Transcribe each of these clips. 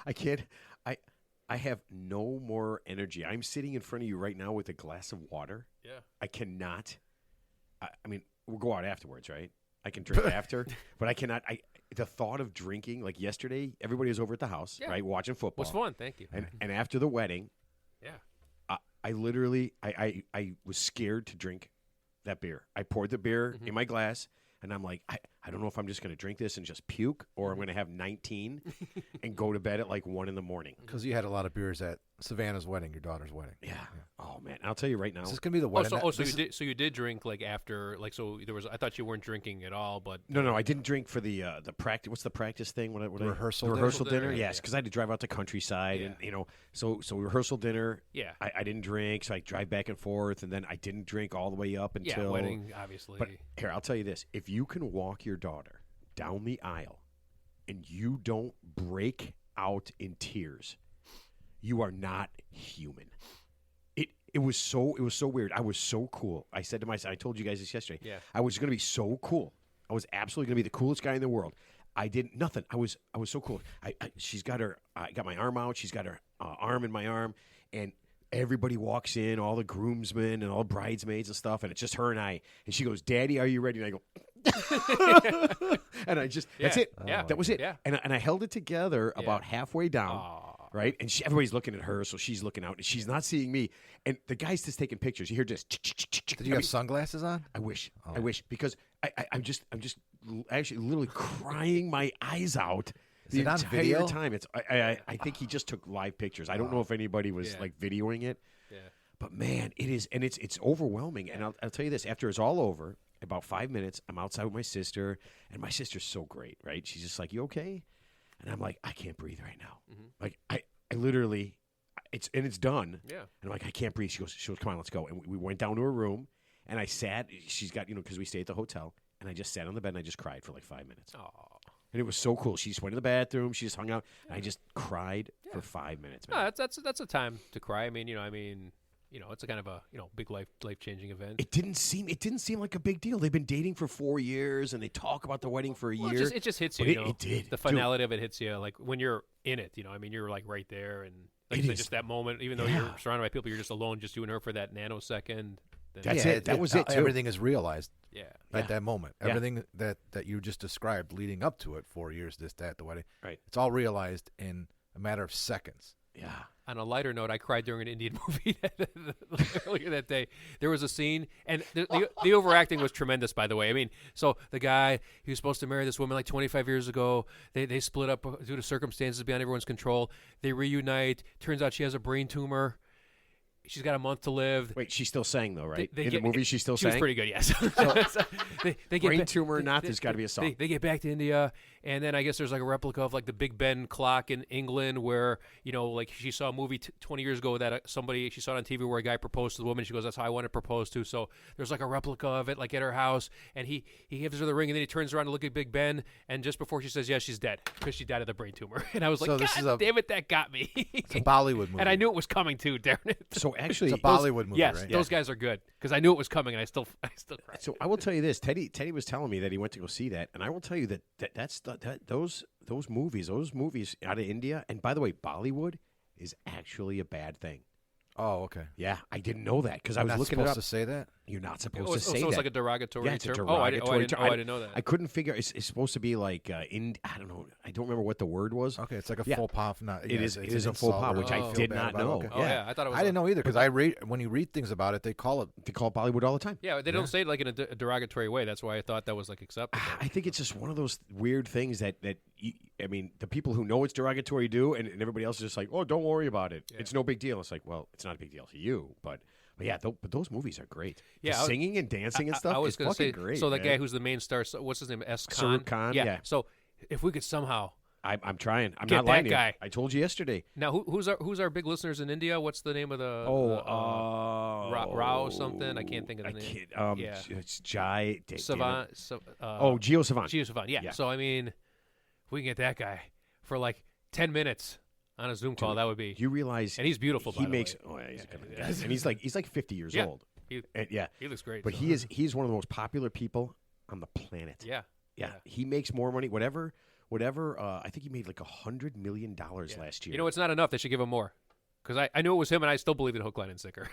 I can't. I have no more energy. I'm sitting in front of you right now with a glass of water. Yeah. I cannot. I mean, we'll go out afterwards, right? I can drink after, but I cannot. The thought of drinking, like yesterday, everybody was over at the house, right, watching football. Was fun. Thank you. And after the wedding, I literally I was scared to drink that beer. I poured the beer in my glass, and I'm like, I don't know if I'm just going to drink this and just puke, or I'm going to have 19 and go to bed at like 1 in the morning. Because you had a lot of beers at Savannah's wedding, your daughter's wedding. Yeah. Oh man, I'll tell you right now. Is this going to be the wedding? So you did drink like after, like, so there was. I thought you weren't drinking at all, but No, I didn't drink for the practice. What's the practice thing? What rehearsal the dinner? rehearsal dinner? Yeah, Yes, because I had to drive out to countryside, and so rehearsal dinner. Yeah. I didn't drink, so I drive back and forth, and then I didn't drink all the way up until wedding, obviously. But here, I'll tell you this: if you can walk your daughter down the aisle and you don't break out in tears, you are not human. It was so weird. I was so cool. I said to myself, I told you guys this yesterday. Yeah. I was going to be so cool. I was absolutely going to be the coolest guy in the world. I didn't nothing. I was so cool. She's got her. I got my arm out. She's got her arm in my arm, and everybody walks in, all the groomsmen and all the bridesmaids and stuff, and it's just her and I. And she goes, "Daddy, are you ready?" And I go, and I just that's it. That was it. Yeah. And I held it together about halfway down. Aw. Right, and everybody's looking at her, so she's looking out, and she's not seeing me. And the guy's just taking pictures. You hear just. Did you have sunglasses on? I wish, because I'm just actually literally crying my eyes out the it on entire video? time. It's I think he just took live pictures. I don't know if anybody was like videoing it, but man, it is, and it's overwhelming. And I'll tell you this: after it's all over, about 5 minutes, I'm outside with my sister, and my sister's so great, right? She's just like, "You okay?" And I'm like, I can't breathe right now. Like I literally, it's done. Yeah. And I'm like, I can't breathe. She goes, come on, let's go. And we went down to her room, and I sat. She's got, because we stay at the hotel, and I just sat on the bed and I just cried for like 5 minutes. Oh. And it was so cool. She just went to the bathroom. She just hung out, and I just cried for 5 minutes. Man. No, that's a time to cry. I mean, it's a kind of a big life changing event. It didn't seem like a big deal. They've been dating for 4 years, and they talk about the wedding for a year. It just hits you. But it did. The finality of it hits you, like when you're in it. You're like right there, and like just that moment. Even though you're surrounded by people, you're just alone, just you and her for that nanosecond. That's it. That was it. Too. Everything is realized. Yeah. At that moment, everything that you just described leading up to it, 4 years, this, that, the wedding. Right. It's all realized in a matter of seconds. Yeah. On a lighter note, I cried during an Indian movie earlier that day. There was a scene, and the overacting was tremendous, by the way. I mean, so the guy, he was supposed to marry this woman like 25 years ago. They split up due to circumstances beyond everyone's control. They reunite. Turns out she has a brain tumor. She's got a month to live. Wait, she still sang though, right? In the movie, she still sang? She was pretty good, yes. They get brain tumor or not, there's got to be a song. They get back to India, and then I guess there's like a replica of like the Big Ben clock in England where, like she saw a movie 20 years ago that she saw it on TV where a guy proposed to the woman. She goes, that's how I want to propose to. So there's like a replica of it like at her house, and he gives her the ring, and then he turns around to look at Big Ben, and just before she says, yes, she's dead because she died of the brain tumor. And I was like, God damn it, that got me. It's a Bollywood movie. And I knew it was coming too, darn it. So actually, it's a Bollywood movie, yes, right? those guys are good because I knew it was coming, and I still cried. So I will tell you this: Teddy was telling me that he went to go see that, and I will tell you that those movies out of India, and by the way, Bollywood is actually a bad thing. Oh, okay. Yeah, I didn't know that because I was looking it up. To say that? You're not supposed to say that. So it's like a derogatory it's term? a derogatory term. I didn't know that. I couldn't figure. It's supposed to be like I don't know. I don't remember what the word was. Okay, it's like a faux pas. It is a faux pas, which I did not know. Okay. Oh yeah, I thought it was. I didn't know either because when you read things about it, they call it Bollywood all the time. Yeah, they don't say it like in a derogatory way. That's why I thought that was like acceptable. I think it's just one of those weird things that I mean, the people who know it's derogatory do, and everybody else is just like, oh, don't worry about it. Yeah. It's no big deal. It's like, well, it's not a big deal to you, but yeah, but those movies are great. Yeah, the singing and dancing and stuff. I was going to say, great. So the guy who's the main star, what's his name? Khan. Khan. Yeah. So if we could somehow, I'm trying. I'm get not lying that to guy. You. I told you yesterday. Now, who's our big listeners in India? What's the name of the? Rao something. I can't think of the name. Yeah, it's Jai Savant. Geo Savant. Geo Savant. Yeah. So I mean, if we can get that guy for like 10 minutes on a Zoom call, that would be. You realize, and he's beautiful. He makes. Oh yeah, he's a good guy. And he's like 50 years old. He looks great. But he's one of the most popular people on the planet. Yeah. He makes more money. Whatever whatever. I think he made like $100 million last year. You know, it's not enough. They should give him more. Because I knew it was him, and I still believe in hook, line, and sinker.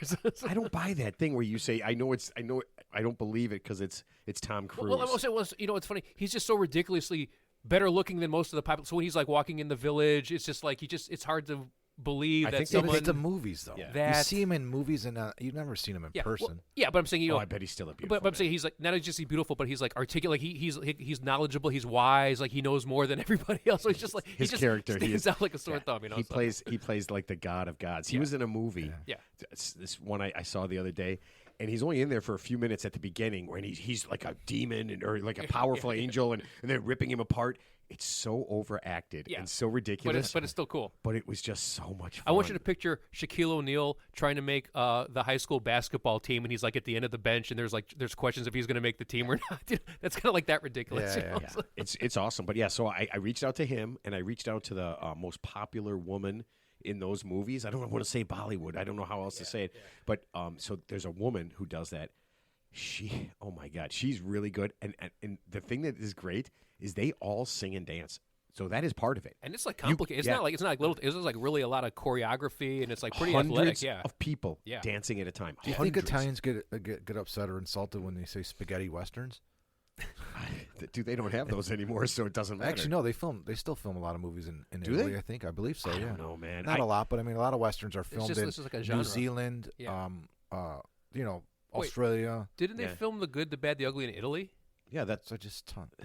I don't buy that thing where you say, I don't believe it because it's Tom Cruise. Well, you know, it's funny. He's just so ridiculously better looking than most of the population. So when he's like walking in the village, it's just like it's hard to believe that someone. It's the movies though. Yeah. You see him in movies, and you've never seen him in person. Well, but I'm saying, you know, I bet he's still a beautiful. But I'm saying he's like not just beautiful, but he's like articulate. Like he's knowledgeable. He's wise. Like he knows more than everybody else. So he's just like his character. He stands out like a sore thumb. You know, he plays like the god of gods. He was in a movie. Yeah. This one I saw the other day. And he's only in there for a few minutes at the beginning, where he's like a demon or like a powerful angel, and they're ripping him apart. It's so overacted and so ridiculous. But it's still cool. But it was just so much fun. I want you to picture Shaquille O'Neal trying to make the high school basketball team, and he's like at the end of the bench, and there's questions if he's going to make the team or not. That's kind of like that ridiculous. Yeah. It's awesome. But yeah, so I reached out to him, and I reached out to the most popular woman in those movies. I don't want to say Bollywood. I don't know how else to say it. But so there's a woman who does that. Oh my God, she's really good. And the thing that is great is they all sing and dance. So that is part of it. And it's like complicated. It's not like little. It's like really a lot of choreography, and it's like pretty hundreds athletic. Yeah, of people dancing at a time. Do you think Italians get upset or insulted when they say spaghetti westerns? Dude, they don't have those anymore, so it doesn't matter. Actually, no, they still film a lot of movies in Do Italy. they? I believe so. I yeah, don't know, man. Not a lot, but I mean, a lot of westerns are filmed in this is like a New genre. Zealand. Yeah. Australia. Didn't they film The Good, the Bad, the Ugly in Italy? Yeah, that's a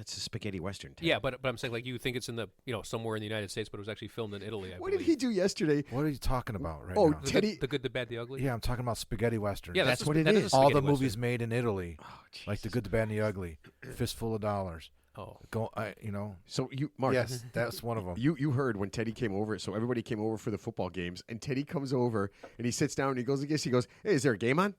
spaghetti western. Yeah, but I'm saying like you think it's in the somewhere in the United States, but it was actually filmed in Italy. What did he do yesterday? What are you talking about right now? Teddy, the Good, the Bad, the Ugly. Yeah, I'm talking about spaghetti westerns. Yeah, that's what it is. All the movies made in Italy, like The Good, the Bad, and the Ugly, Fistful of Dollars. Oh, So you, Mark, yes, that's one of them. You heard when Teddy came over. So everybody came over for the football games, and Teddy comes over and he sits down and he goes, "Hey, is there a game on?"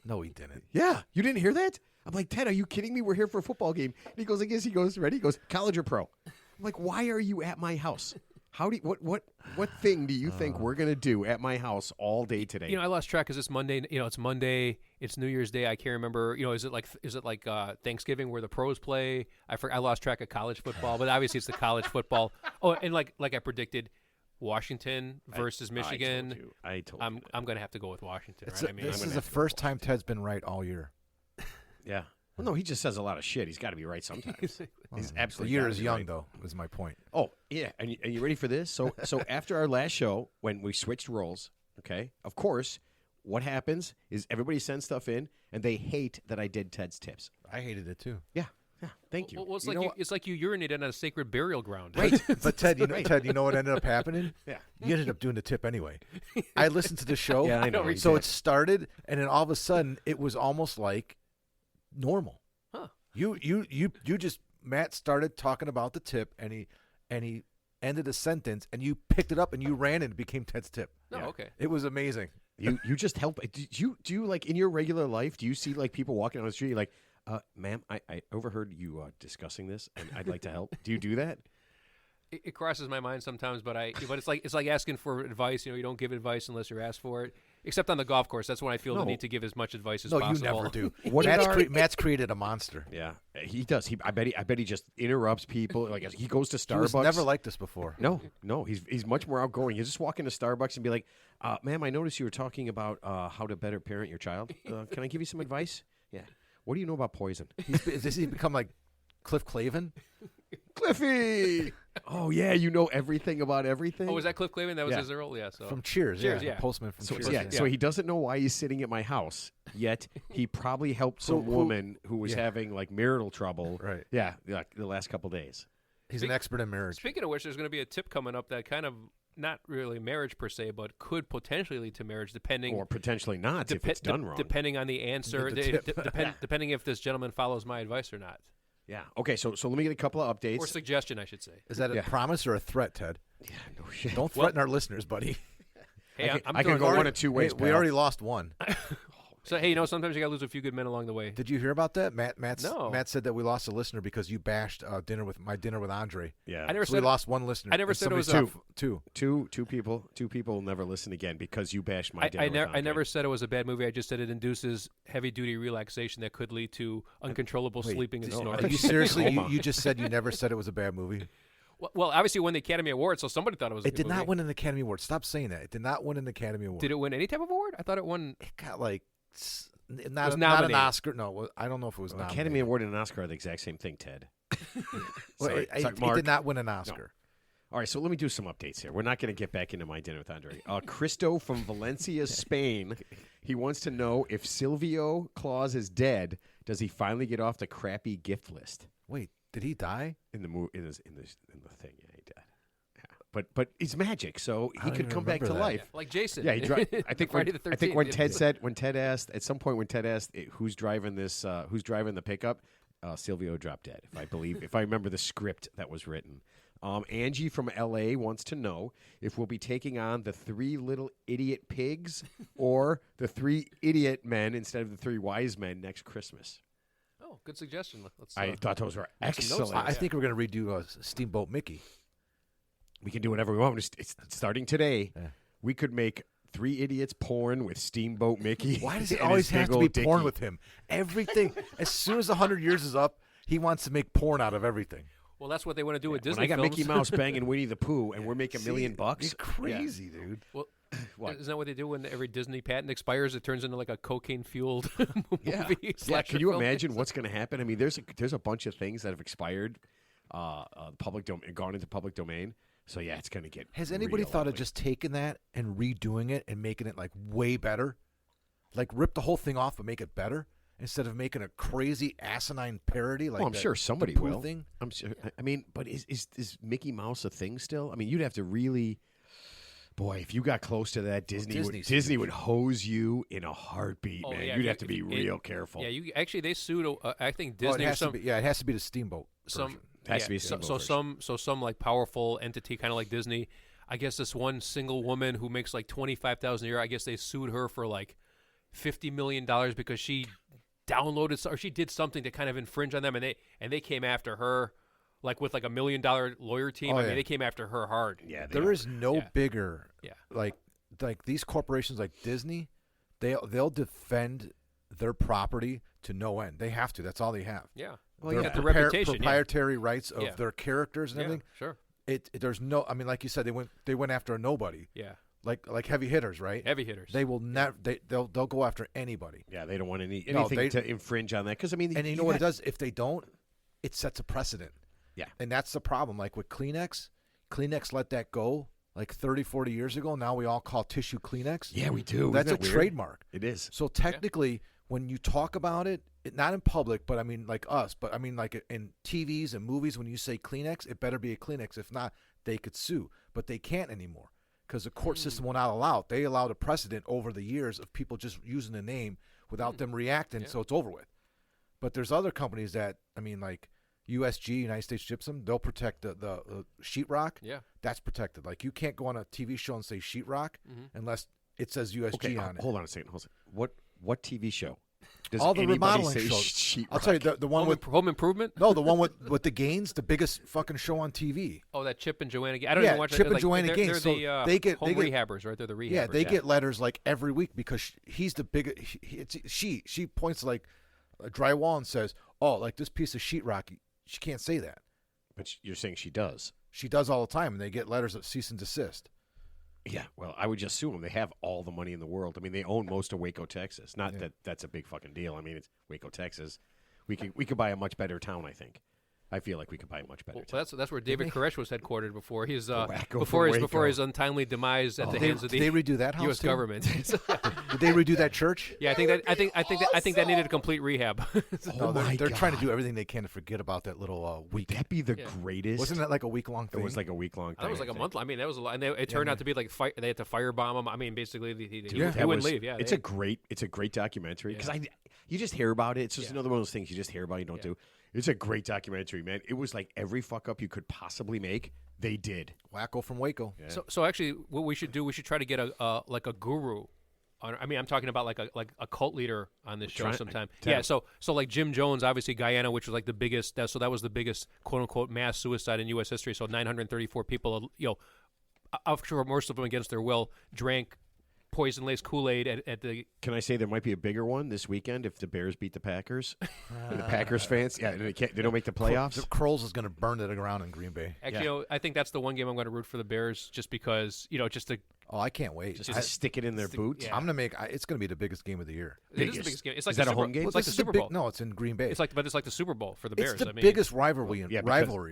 No, he didn't. Yeah, you didn't hear that? I'm like, Ted, are you kidding me? We're here for a football game. And he goes, I guess. He goes, ready? He goes, college or pro? I'm like, why are you at my house? What thing do you think we're gonna do at my house all day today? I lost track because it's Monday. It's Monday. It's New Year's Day. I can't remember. Is it like Thanksgiving where the pros play? I lost track of college football, but obviously it's the college football. Oh, and like I predicted, Washington versus Michigan. I told you. I'm going to have to go with Washington. Right? This is the first time Ted's been right all year. Yeah. Well, no, he just says a lot of shit. He's got to be right sometimes. He's absolutely. The year is young, right. though. Is my point. Oh yeah, and you ready for this? So after our last show, when we switched roles, okay, of course, what happens is everybody sends stuff in, and they hate that I did Ted's tips. I hated it too. Yeah. Thank you. Well, it's like you urinated on a sacred burial ground. Right. But Ted, you know what ended up happening? Yeah. You ended up doing the tip anyway. I listened to the show. Yeah, I know. So it started, and then all of a sudden, it was almost like normal. Huh. You just Matt started talking about the tip, and he ended a sentence, and you picked it up and you ran, and it became Ted's tip. No, okay. It was amazing. You just help. Do you like in your regular life? Do you see like people walking down the street like? Ma'am, I overheard you discussing this, and I'd like to help. Do you do that? It crosses my mind sometimes, but it's like asking for advice. You don't give advice unless you're asked for it. Except on the golf course, that's when I feel the need to give as much advice as possible. No, you never do. What Matt's created a monster. Yeah, he does. I bet he just interrupts people. Like he goes to Starbucks. He was never like this before. No, he's much more outgoing. You just walk into Starbucks and be like, "Ma'am, I noticed you were talking about how to better parent your child. Can I give you some advice?" Yeah. What do you know about poison? Does he become like Cliff Clavin? Cliffy! Oh, yeah, you know everything about everything. Oh, was that Cliff Clavin? That was his role? Yeah. So. From Cheers, yeah. The postman from Cheers. Yeah, so he doesn't know why he's sitting at my house, yet he probably helped some woman who was having like marital trouble. Right. Yeah, like the last couple days. He's an expert in marriage. Speaking of which, there's going to be a tip coming up that kind of not really marriage per se, but could potentially lead to marriage, depending or potentially not if it's done wrong. Depending on the answer, depending if this gentleman follows my advice or not. Yeah. Okay. So let me get a couple of updates or suggestion, I should say. Is that a promise or a threat, Ted? Yeah. No shit. Don't ththreaten our listeners, buddy. Hey, I can go one of two ways. We already lost one. So hey, sometimes you got to lose a few good men along the way. Did you hear about that? Matt said that we lost a listener because you bashed dinner with Andre. Yeah, we lost one listener. I never said it was two people. Two people will never listen again because you bashed my dinner with Andre. I never said it was a bad movie. I just said it induces heavy duty relaxation that could lead to uncontrollable sleeping and snoring. Are you seriously? You just said you never said it was a bad movie. Well, obviously, it won the Academy Award, so somebody thought it was. A It good did not movie. win an Academy Award. Stop saying that. It did not win an Academy Award. Did it win any type of award? I thought it won. It got like was not an nominated. Oscar. No, I don't know if it was Well, nominated. Academy Award and an Oscar are the exact same thing, Ted. Well, Sorry, it Mark. did not win an Oscar. All right, so let me do some updates here. We're not going to get back into my dinner with Andre. Cristo from Valencia, Spain. He wants to know if Silvio Claus is dead. Does he finally get off the crappy gift list? Wait, did he die? In the in the thing, yeah, he did. Yeah. But it's magic, so I he don't could even come back to remember that. life. Like Jason. Yeah, he I think Friday when, the 13th. I think when Ted asked at some point when Ted asked who's driving this, who's driving the pickup, Silvio dropped dead. If I remember the script that was written. Angie from L.A. wants to know if we'll be taking on the 3 little idiot pigs or the 3 idiot men instead of the 3 wise men next Christmas. Oh, good suggestion. Let's. I thought those were make some notes excellent. I think we're going to redo Steamboat Mickey. We can do whatever we want. It's starting today. Yeah. We could make 3 idiots porn with Steamboat Mickey. Why does it and always his have big to be old porn dicky. with him? Everything. As soon as 100 years is up, he wants to make porn out of everything. Well, that's what they want to do with When Disney I got films. Mickey Mouse banging Winnie the Pooh, and we're making $1 million bucks. You're crazy, dude. Well, What? isn't that what they do when every Disney patent expires? It turns into like a cocaine-fueled movie. Yeah. slasher Can you film. imagine what's going to happen? I mean, there's a bunch of things that have expired, gone into public domain. So yeah, it's going to get. Has anybody real thought of ugly. just taking that and redoing it and making it like way better? Like rip the whole thing off but make it better instead of making a crazy asinine parody like Well, I'm that- sure somebody the Pooh will. thing? I'm sure. I mean, but is Mickey Mouse a thing still? I mean, you'd have to really. Boy, if you got close to that, Disney would hose you in a heartbeat, Oh, man. yeah, You'd if have to be you- real careful. Yeah, you actually they sued. I think Oh, it Disney or has some to be, it has to be the Steamboat some version. Has to be a so, Steamboat so version. some like powerful entity, kind of like Disney. I guess this one single woman who makes like $25,000 a year. I guess they sued her for like $50 million because she downloaded or she did something to kind of infringe on them, and they came after her like with like $1 million lawyer team. Oh, I mean, yeah. they came after her hard. Yeah, they There are. is no Yeah. bigger Yeah. like these corporations like Disney, they'll defend their property to no end. They have to. That's all they have. Yeah. Well, Their yeah, the prepar- reputation. proprietary rights of Yeah. their characters and Yeah, everything. sure. There's no. I mean, like you said, they went after a nobody. Yeah. Like heavy hitters, right? Heavy hitters. They will never. They'll go after anybody. Yeah, they don't want anything No, they- to infringe on that because I mean, And you know what it does? If they don't, it sets a precedent. Yeah. And that's the problem. Like with Kleenex let that go like 30, 40 years ago. Now we all call tissue Kleenex. Yeah, we do. That's a Isn't that weird? trademark. It is. So technically, when you talk about it, not in public, but I mean like us, but I mean like in TVs and movies, when you say Kleenex, it better be a Kleenex. If not, they could sue. But they can't anymore because the court system will not allow it. They allowed a precedent over the years of people just using the name without them reacting, Yeah. so it's over with. But there's other companies that, I mean, like USG, United States Gypsum, they'll protect the sheetrock. Yeah. That's protected. Like you can't go on a TV show and say sheetrock unless it says USG Okay, on it. hold on a second. What TV show? Does All the anybody remodeling say shows. sheetrock? I'll tell you the one with Home Improvement. no, the one with the Gaines, the biggest fucking show on TV. Oh, that Chip and Joanna. I don't Yeah, even watch Chip it. and Like, Joanna they're, Gaines. They're So the they get- home they get- rehabbers, right? They're the rehabbers. Yeah, they get letters like every week because he's the biggest. She points to, like a drywall and says, "Oh, like this piece of sheetrock." She can't say that. But you're saying she does. She does all the time, and they get letters of cease and desist. Yeah, well, I would just sue them. They have all the money in the world. I mean, they own most of Waco, Texas. Not that that's a big fucking deal. I mean, it's Waco, Texas. We could buy a much better town, I think. I feel like we could buy a much better Well, town. that's where David Koresh was headquartered before his Wacko before from Waco. his untimely demise at the hands of Did the they redo that house U.S. too? government. Did they redo that church? Yeah, I think that needed a complete rehab. No, my they're trying to God. do everything they can to forget about that little week. Would that be the Yeah. greatest? Wasn't that like a week-long It thing? was like a week-long thing. That was like I a think. month. I mean, that was a lot. And it turned out to be like they had to firebomb him. I mean, basically, he That wouldn't was- leave. Yeah, it's a great documentary because you just hear about it. It's just Yeah. another one of those things you just hear about, you don't do. It's a great documentary, man. It was like every fuck up you could possibly make, they did. Wacko from Waco. Yeah. So actually, what we should do, we should try to get a guru. I mean, I'm talking about like a cult leader on this show trying- sometime. tell- Yeah, so like Jim Jones, obviously Guyana, which was like the biggest. So that was the biggest quote unquote mass suicide in U.S. history. So 934 people, I'm sure most of them against their will, drank poison-laced Kool-Aid at the. Can I say there might be a bigger one this weekend if the Bears beat the Packers? And the Packers fans, they don't make the playoffs. The Kroll's is going to burn to the ground in Green Bay. Actually, I think that's the one game I'm going to root for the Bears, just because just to. Oh, I can't wait. Just to stick it in their boots. Yeah. I'm going to make. It's going to be the biggest game of the year. It is the biggest game. It's like Is that the a home game? It's like the Super Bowl. No, it's in Green Bay. It's like the Super Bowl for the Bears. It's the biggest rivalry.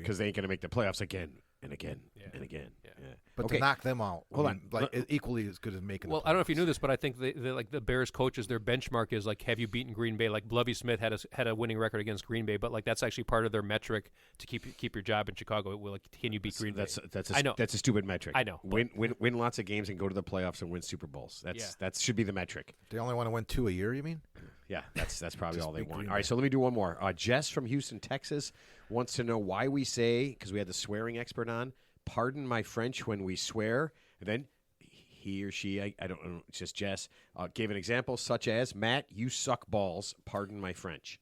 Because they ain't going to make the playoffs again and again and again. Yeah. But Okay. to knock them out, Hold on. equally as good as making. Well, the I don't know if you playoffs. knew this, but I think the Bears coaches, their benchmark is like, have you beaten Green Bay? Like Lovie Smith had a winning record against Green Bay, but like that's actually part of their metric to keep your job in Chicago. Like, can you beat Green Bay? I know. That's a stupid metric. I know. Win lots of games and go to the playoffs and win Super Bowls. That should be the metric. They only want to win 2 a year. You mean? Yeah, that's probably all they beat want. Green All right, Bay. so let me do one more. Jess from Houston, Texas, wants to know why we say, because we had the swearing expert on, pardon my French when we swear, and then he or she, I don't know, it's just Jess, gave an example such as, Matt, you suck balls, pardon my French.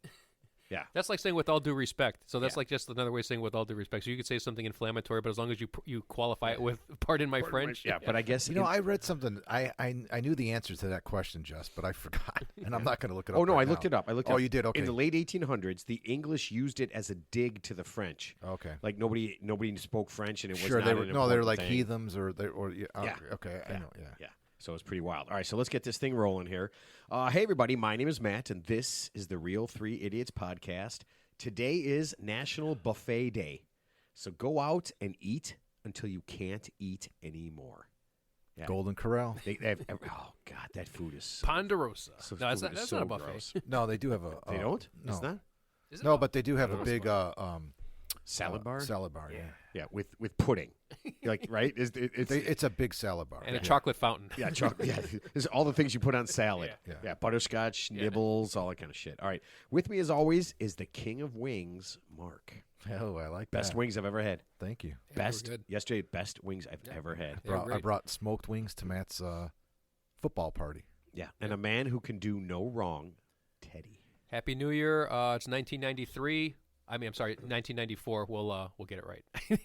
Yeah. That's like saying with all due respect. So that's like just another way of saying with all due respect. So you could say something inflammatory, but as long as you qualify it with pardon my French. Yeah, but I guess I read something. I knew the answer to that question, Jess, but I forgot, and I'm not going to look it up. Oh no, right I looked now. it up. Oh, you did? Okay. In the late 1800s, the English used it as a dig to the French. Okay. Like nobody spoke French, and it was Sure, not they an were they were important like thing. heathens or yeah. Yeah. Okay, I know. Yeah. Yeah. So it's pretty wild. All right, so let's get this thing rolling here. Hey, everybody, my name is Matt, and this is the Real Three Idiots podcast. Today is National Buffet Day. So go out and eat until you can't eat anymore. Yeah. Golden Corral. They have, oh, God, that food is so, Ponderosa. so No, that's food is not so a buffet. gross. No, they do have a. They don't? No. It's not? Is it? No, but they do have a Those big Salad bar? Salad bar. Yeah. Yeah, with pudding. Like, right? It's a big salad bar. And a chocolate fountain. Yeah, chocolate. Yeah, it's all the things you put on salad. Yeah. Butterscotch, nibbles, all that kind of shit. All right, with me as always is the king of wings, Mark. Oh, I like Best that. wings I've ever had. Thank you. Yeah, Best we're good. yesterday. Best wings I've ever had. They were I great. brought smoked wings to Matt's football party. Yeah, and a man who can do no wrong, Teddy. Happy New Year. It's 1993. I'm sorry, 1994. We'll get it right. I'm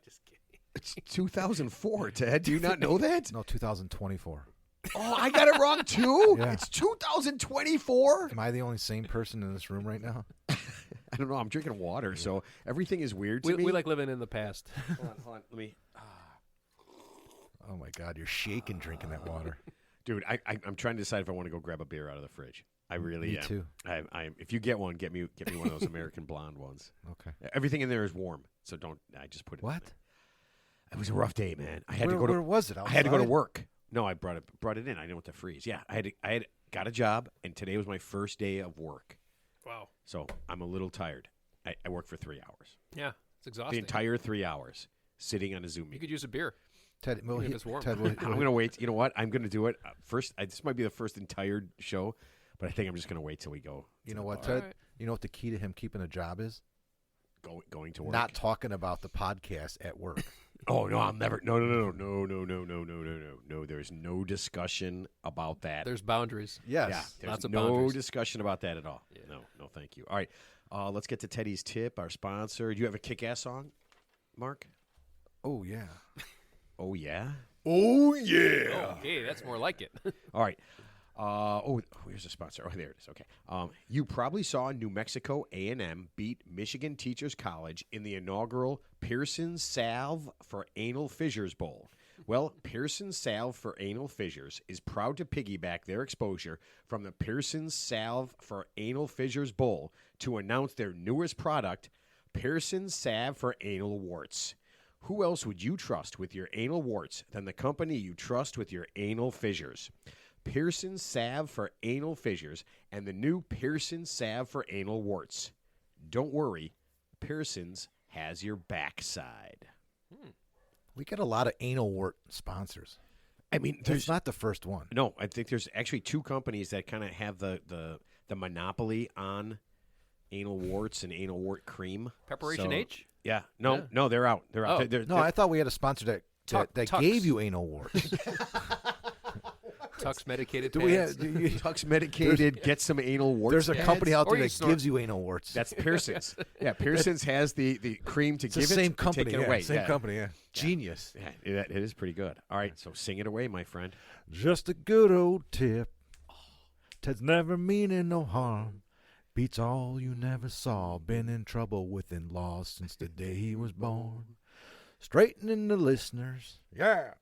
just kidding. It's 2004, Ted. Do you not know that? No, 2024. Oh, I got it wrong too. Yeah. It's 2024. Am I the only sane person in this room right now? I don't know. I'm drinking water, so everything is weird to me. We like living in the past. Hold on. Let me. Oh my God, you're shaking drinking that water. Dude, I'm trying to decide if I want to go grab a beer out of the fridge. I really Me am. too. I if you get one, get me one of those American blonde ones. Okay. Everything in there is warm, so don't. I just put it. What? In there. It was a rough day, man. I had Where, to go to. where was it? I had to go to Outside? work. No, I brought it in. I didn't want to freeze. Yeah, I had got a job, and today was my first day of work. Wow. So I'm a little tired. I worked for 3 hours. Yeah, it's The exhausting. entire 3 hours sitting on a Zoom You meeting. could use a beer. Ted, well, Even if it's warm. Ted, I'm going to wait. You know what? I'm going to do it first. This might be the first entire show, but I think I'm just going to wait till we go. you know what, All Ted? right. You know what the key to him keeping a job is? Going to work. Not talking about the podcast at work. Oh no, I'll never. No. There's no discussion about that. There's boundaries. Yes. Yeah, there's Lots of no boundaries. discussion about that at all. Yeah. No, thank you. All right, let's get to Teddy's tip, our sponsor. Do you have a kick-ass song, Mark? Oh yeah. Oh yeah. Oh yeah. Okay, that's more like it. All right. Here's the sponsor. Oh, there it is. Okay. You probably saw New Mexico A&M beat Michigan Teachers College in the inaugural Pearson Salve for Anal Fissures Bowl. Well, Pearson Salve for Anal Fissures is proud to piggyback their exposure from the Pearson Salve for Anal Fissures Bowl to announce their newest product, Pearson Salve for Anal Warts. Who else would you trust with your anal warts than the company you trust with your anal fissures? Pearson Salve for Anal Fissures and the new Pearson Salve for Anal Warts. Don't worry, Pearson's has your backside. We get a lot of anal wart sponsors. I mean, It's there's not the first one. no. I think there's actually two companies that kind of have the monopoly on anal warts and anal wart cream. Preparation So- H? Yeah, Yeah. no, they're out. They're out. Oh. No, I thought we had a sponsor that Tux. gave you anal warts. Tux medicated Do pants. we have? Tux medicated, get some anal warts. There's a company out Or there you that snort. gives you anal warts. That's Pearson's. Yeah, Pearson's has the cream to it's give the same it. company. Take it Yeah, away. same yeah. company. Yeah. Genius. Yeah, it is pretty good. All right, so sing it away, my friend. Just a good old tip. Ted's never meaning no harm. Beats all you never saw. Been in trouble with in-laws since the day he was born. Straightening the listeners. Yeah.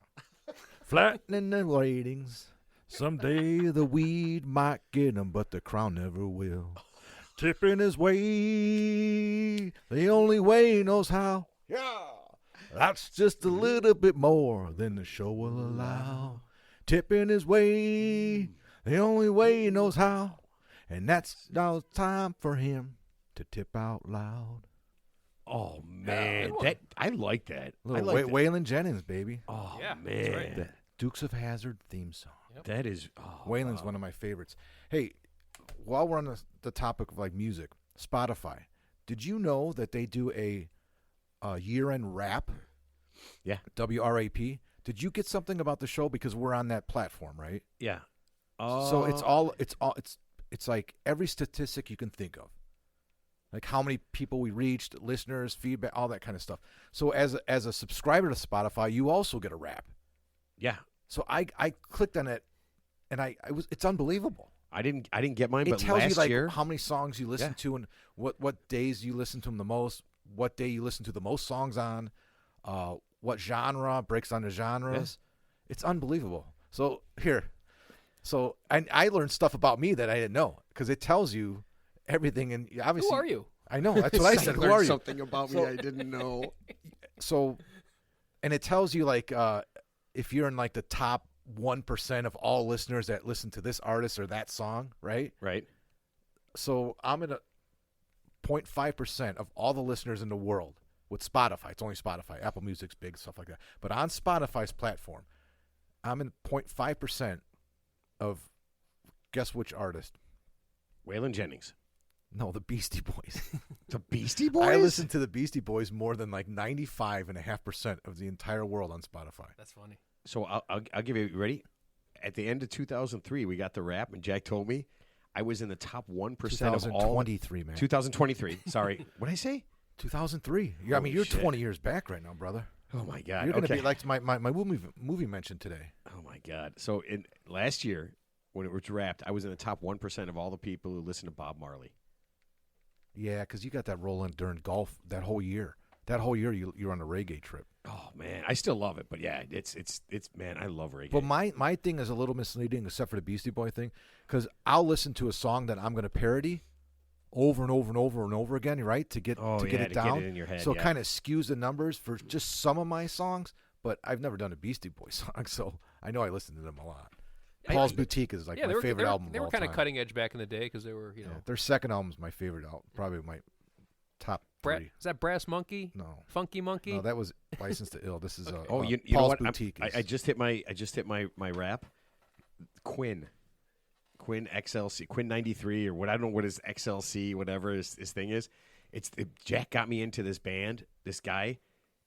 Flattening the ratings. Someday the weed might get him, but the crown never will. Tipping his way, the only way he knows how. Yeah. That's just a little bit more than the show will allow. Tipping his way, the only way he knows how. And that's now time for him to tip out loud. Oh man, I like that. I Little like that. Waylon Jennings, baby. Oh Yeah, that's right. man, Dukes of Hazzard theme song. that is. Oh, Waylon's one of my favorites. Hey, while we're on the topic of like music, Spotify, did you know that they do a year-end wrap? Yeah. WRAP. Did you get something about the show because we're on that platform, right? Yeah. So it's like every statistic you can think of. Like how many people we reached, listeners, feedback, all that kind of stuff. So as a subscriber to Spotify, you also get a wrap. Yeah. So I clicked on it, and it's unbelievable. I didn't get mine, It but tells last you like year. how many songs you listen Yeah. to and what days you listen to them the most, what day you listen to the most songs on, what genre, breaks down the genres. Yeah. It's unbelievable. So I learned stuff about me that I didn't know because it tells you everything. And obviously, Who are you? I know that's what I said. Who learned are you? Something about me I didn't know. So, and it tells you like if you're in like the top 1% of all listeners that listen to this artist or that song, right? Right. So I'm in a 0.5% of all the listeners in the world with Spotify. It's only Spotify. Apple Music's big, stuff like that. But on Spotify's platform, I'm in 0.5% of, guess which artist? Waylon Jennings. No, the Beastie Boys. The Beastie Boys. I listen to the Beastie Boys more than like 95.5% of the entire world on Spotify. That's funny. So I'll give you ready. At the end of 2003, we got the rap, and Jack told me I was in the top 1% of all. 2023, man. 2023. Sorry, what did I say? 2003. I Holy mean, you're shit. 20 years back right now, brother. Oh my God! You're going to okay. be like my movie mention today. Oh my God! So in last year, when it was wrapped, I was in the top 1% of all the people who listen to Bob Marley. Yeah, because you got that rolling during golf that whole year. That whole year you're on a reggae trip. Oh man, I still love it, but yeah, it's man, I love reggae. But my thing is a little misleading, except for the Beastie Boy thing, because I'll listen to a song that I'm going to parody over and over and over and over again, right? To get it down. Get it in your head. So yeah. it kind of skews the numbers for just some of my songs. But I've never done a Beastie Boy song, so I know I listen to them a lot. Paul's Boutique is like Yeah, my favorite album. They of were all kind of time. cutting edge back in the day because they were, Yeah, their second album is my favorite album, probably my top three. Is that Brass Monkey? No, Funky Monkey? no, that was Licensed to Ill. This is you know Paul's what? Boutique. I just hit my rap. Quinn XLC, Quinn 93 or what? I don't know what his XLC, whatever his thing is. Jack got me into this band. This guy,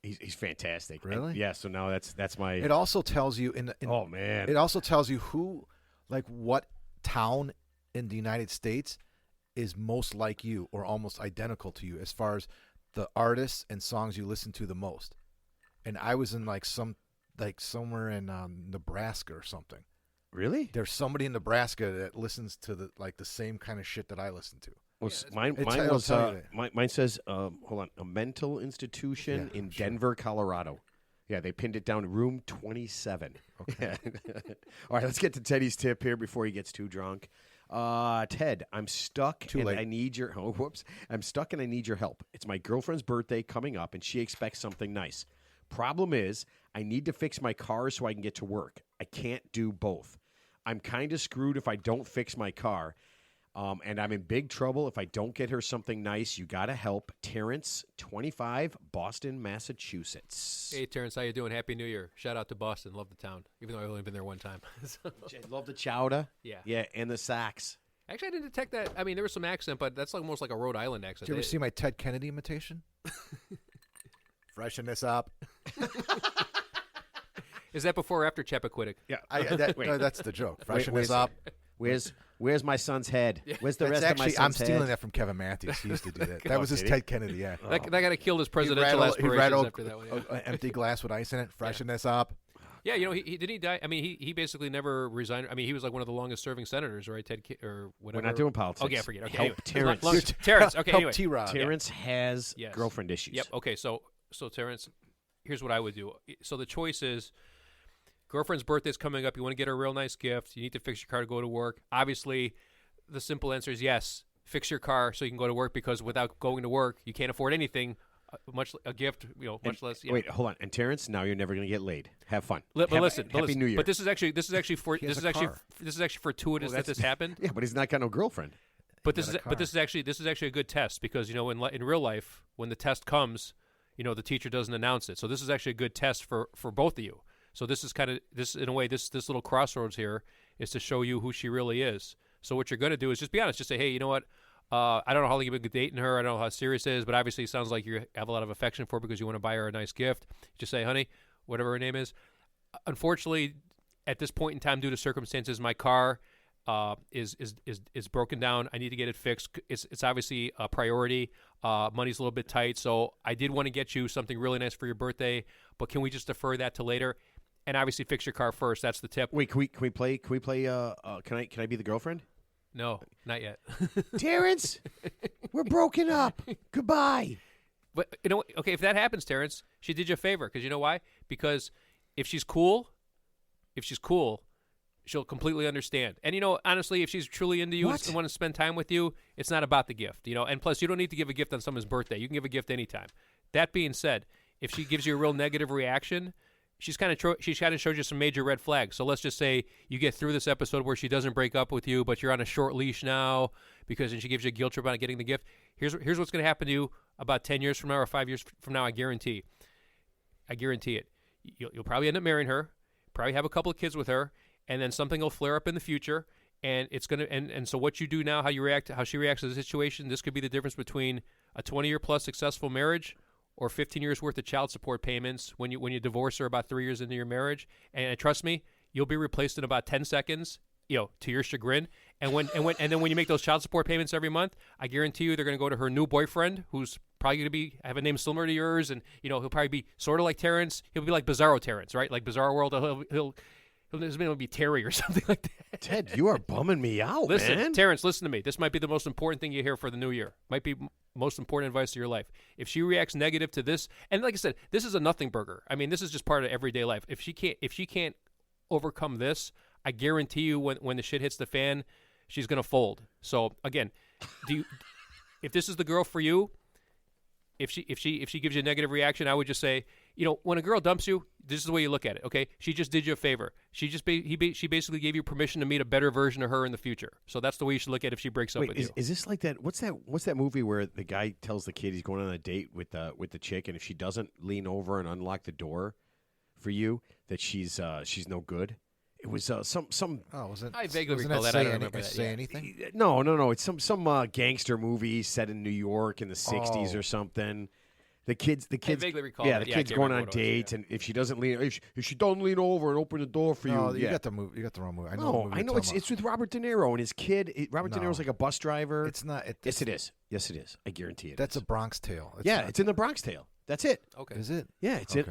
he's fantastic. Really? And yeah. So now that's my. It also tells you oh man. It also tells you who, like what town in the United States is most like you or almost identical to you as far as the artists and songs you listen to the most. And I was in somewhere in Nebraska or something. Really? There's somebody in Nebraska that listens to the same kind of shit that I listen to. Well, Yeah, mine it'll was tell you that. mine says hold on, a mental institution Yeah, in sure. Denver, Colorado. Yeah, they pinned it down room 27. Okay. All right, let's get to Teddy's tip here before he gets too drunk. Ted, I'm stuck Too and late. I need your I'm stuck and I need your help. It's my girlfriend's birthday coming up and she expects something nice. Problem is, I need to fix my car so I can get to work. I can't do both. I'm kind of screwed if I don't fix my car. And I'm in big trouble if I don't get her something nice. You got to help. Terrence, 25, Boston, Massachusetts. Hey, Terrence, how you doing? Happy New Year. Shout out to Boston. Love the town, even though I've only been there one time. So- Love the chowder. Yeah. Yeah, and the socks. Actually, I didn't detect that. I mean, there was some accent, but that's almost like a Rhode Island accent. Did you ever see my Ted Kennedy imitation? Freshen this up. Is that before or after Chappaquiddick? Yeah. That's the joke. Freshen this up. Where's my son's head? Where's the rest of my son's I'm stealing head? that from Kevin Matthews. He used to do that. That was his did he? Ted Kennedy. Yeah. That guy killed his presidential aspirations after that one. Yeah. Empty glass with ice in it. Freshen this up. Yeah, he did he die? I mean, he basically never resigned. I mean, he was like one of the longest serving senators, right? or whatever. We're not doing politics. Okay, I forget. Okay, Help anyway. Terrence. Terrence. Okay, anyway. T-Rod. Terrence has Yes. girlfriend issues. Yep. Okay, so Terrence, here's what I would do. So the choice is, girlfriend's birthday's coming up. You want to get her a real nice gift. You need to fix your car to go to work. Obviously, the simple answer is yes. Fix your car so you can go to work, because without going to work, you can't afford anything. Much a gift, much less. Yeah. Wait, hold on. And Terrence, now you're never going to get laid. Have fun. Happy New Year. But this is actually fortuitous that this happened. Yeah, but he's not got no girlfriend. But this is actually a good test, because in real life, when the test comes, the teacher doesn't announce it. So this is actually a good test for both of you. So this is in a way, this little crossroads here is to show you who she really is. So what you're going to do is just be honest. Just say, hey, you know what? I don't know how long you've been dating her. I don't know how serious it is, but obviously it sounds like you have a lot of affection for her because you want to buy her a nice gift. Just say, honey, whatever her name is. Unfortunately, at this point in time, due to circumstances, my car is broken down. I need to get it fixed. It's obviously a priority. Money's a little bit tight, so I did want to get you something really nice for your birthday, but can we just defer that to later? And obviously fix your car first. That's the tip. Wait, can we play? Can I be the girlfriend? No, not yet. Terrence, we're broken up. Goodbye. But okay, if that happens, Terrence, she did you a favor, because you know why? Because if she's cool, she'll completely understand. And honestly, if she's truly into you and want to spend time with you, it's not about the gift. And plus, you don't need to give a gift on someone's birthday. You can give a gift anytime. That being said, if she gives you a real negative reaction, she's kind of showed you some major red flags. So let's just say you get through this episode where she doesn't break up with you, but you're on a short leash now and she gives you a guilt trip about getting the gift. Here's what's going to happen to you about 10 years from now or 5 years from now. I guarantee it. You'll probably end up marrying her, probably have a couple of kids with her, and then something will flare up in the future. And it's going to, and so what you do now, how she reacts to the situation, this could be the difference between a 20-year plus successful marriage or 15 years worth of child support payments when you divorce her about 3 years into your marriage. And trust me, you'll be replaced in about 10 seconds, to your chagrin. And then when you make those child support payments every month, I guarantee you they're going to go to her new boyfriend, who's probably going to have a name similar to yours, and he'll probably be sort of like Terrence. He'll be like Bizarro Terrence, right? Like Bizarro World. His name will be Terry or something like that. Ted, you are bumming me out, man. Terrence, listen to me. This might be the most important thing you hear for the new year. Might be most important advice of your life. If she reacts negative to this, and like I said, this is a nothing burger. I mean, this is just part of everyday life. If she can't overcome this, I guarantee you when the shit hits the fan, she's going to fold. So again, if this is the girl for you, if she gives you a negative reaction, I would just say, when a girl dumps you, this is the way you look at it. Okay, she just did you a favor. She basically gave you permission to meet a better version of her in the future. So that's the way you should look at it if she breaks up with you. Is this like that? What's that movie where the guy tells the kid he's going on a date with the chick, and if she doesn't lean over and unlock the door for you, that she's no good? It was some. Oh, was it? I vaguely wasn't recall that. I don't remember that. Say anything? No. It's some gangster movie set in New York in the '60s or something. The kids. I vaguely recall. Yeah, that. the kid's going on a date, and if she doesn't lean, if she doesn't lean over and open the door for you, you got the movie. You got the wrong movie. I know. It's with Robert De Niro and his kid. Robert De Niro's like a bus driver. It's not. Yes, it is. Yes, it is. I guarantee it. That's a Bronx Tale. It's in the Bronx Tale. That's it. Okay. Is it? Yeah, it's it.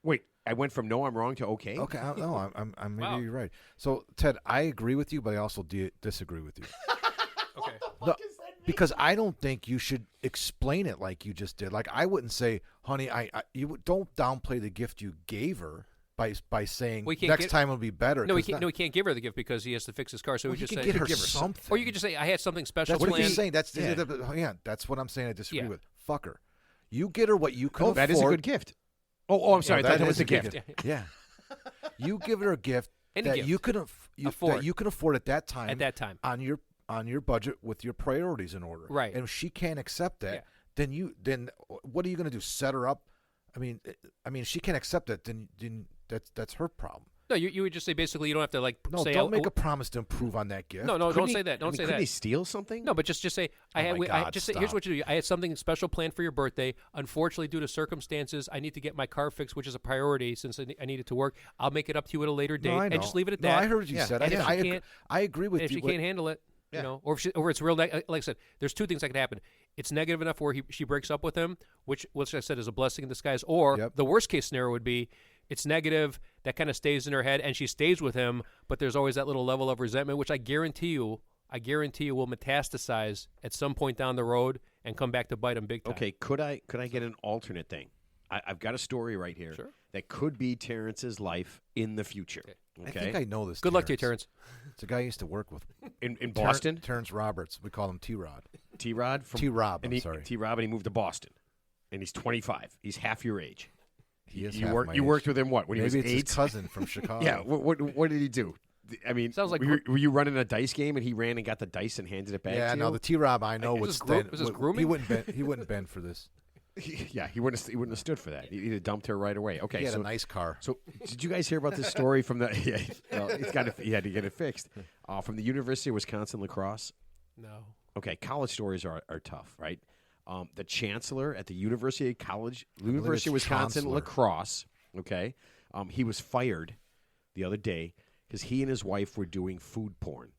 Wait, I went from no, I'm wrong to okay. Okay, I'm maybe Wow. you're right. So Ted, I agree with you, but I also disagree with you. Okay. No, because I don't think you should explain it like you just did. Like I wouldn't say, "Honey, you don't downplay the gift you gave her by saying next time it'll be better." No, he can't give her the gift because he has to fix his car. So well, we just can say, get her something, or you could just say, "I had something special." That's what planned. he's saying. That's that's what I'm saying. I disagree with. Fuck her. You get her what you can afford. That is a good gift. Oh, I'm sorry. That was a gift. Yeah. You give her a gift you can afford. That you can afford at that time. At that time. On your budget with your priorities in order. Right. And if she can't accept that, then what are you going to do? Set her up? I mean, if she can't accept that, then that's her problem. No, you would just say basically you don't have to like No, say don't make a promise to improve on that gift. no, Couldn't don't he- say that. Don't say couldn't that. he steal something? No, but just say I had. my I God, just say, here's stop. what you do. I had something special planned for your birthday. Unfortunately, due to circumstances, I need to get my car fixed, which is a priority since I need it to work. I'll make it up to you at a later date, No, I and know. just leave it at No, that. I heard what you Yeah. said. And if she can't- I agree with If you. she can't handle it, Yeah. you know, or it's real. Like I said, there's two things that could happen. It's negative enough where she breaks up with him, which I said is a blessing in disguise. Or Yep. the worst case scenario would be it's negative that kind of stays in her head, and she stays with him, but there's always that little level of resentment, which I guarantee you will metastasize at some point down the road and come back to bite him big time. Okay, could I get an alternate thing? I've got a story right here Sure. that could be Terrence's life in the future. I Okay, think I know this. Good luck to you, Terrence. It's a guy I used to work with. in Boston, Terrence Roberts. We call him T-Rod. T-Rod from T-Rob, and I'm he, sorry. T-Rob, and he moved to Boston, and he's 25. He's half your age. He is you half work, my you age. worked with him what when Maybe he it's was 8? his cousin from Chicago. Yeah. What did he do? I mean, Sounds like were you running a dice game and he ran and got the dice and handed it back Yeah, to no, you? the T-Rob I know Is would this stand. is this He grooming? wouldn't bend for this. Yeah, he wouldn't have stood for that. He'd have dumped her right away. Okay, He had so a nice car. So, did you guys hear about this story from the? Yeah, well, he had to get it fixed. From the University of Wisconsin lacrosse. No. Okay, college stories are tough, right? The chancellor at the University of it's Wisconsin chancellor. lacrosse. Okay, he was fired the other day because he and his wife were doing food porn.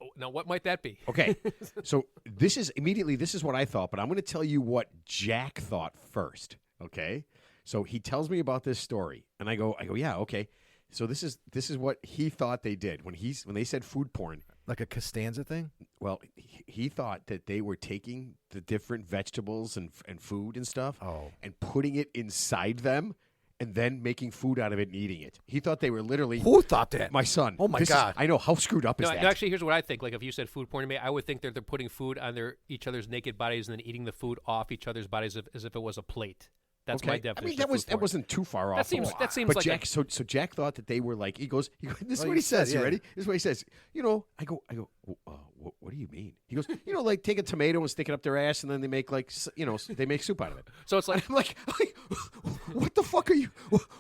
Oh, now, what might that be? Okay, so this is what I thought, but I'm going to tell you what Jack thought first. Okay, so he tells me about this story, and I go, yeah, okay. So this is what he thought they did when they said food porn. Like a Costanza thing? Well, he thought that they were taking the different vegetables and food and stuff and putting it inside them and then making food out of it and eating it. He thought they were literally... Who thought that? My son. Oh, my This is- God. I know. How screwed up is No, that? no, actually, here's what I think. Like, if you said food porn to me, I would think they're putting food on each other's naked bodies and then eating the food off each other's bodies as if it was a plate. That's my definition. I mean, that of food porn. wasn't too far off. That seems But like Jack, so Jack thought that they were like, he goes this is Well, what you he says. said, You yeah. ready? This is what he says. I go, what do you mean? He goes, like take a tomato and stick it up their ass, and then they make they make soup out of it. So it's like, I'm like, what the fuck are you?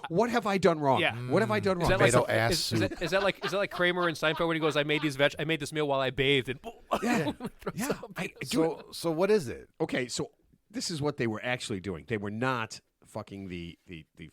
What have I done wrong? Yeah. What have I done is wrong? that like Tomato ass is that like Kramer and Seinfeld when he goes, I made this meal while I bathed and yeah. So what is it? Okay, so this is what they were actually doing. They were not fucking the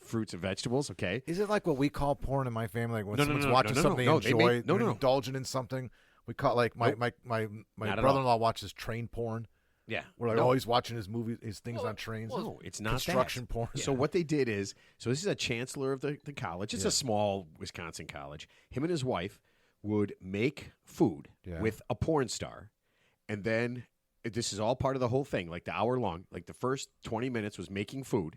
fruits and vegetables. Okay. Is it like what we call porn in my family? Like when No, no, someone's no, watching no, no, something no, they they enjoy, make- no, they're no. indulging in something. We call like my Not at brother-in-law watches train porn. Yeah. We're like, No. he's watching his movies, his things on trains. No, it's not Construction that. porn. So what they did is, so this is a chancellor of the college. It's a small Wisconsin college. Him and his wife would make food Yeah. with a porn star, and then this is all part of the whole thing. Like the hour long, like the first 20 minutes was making food,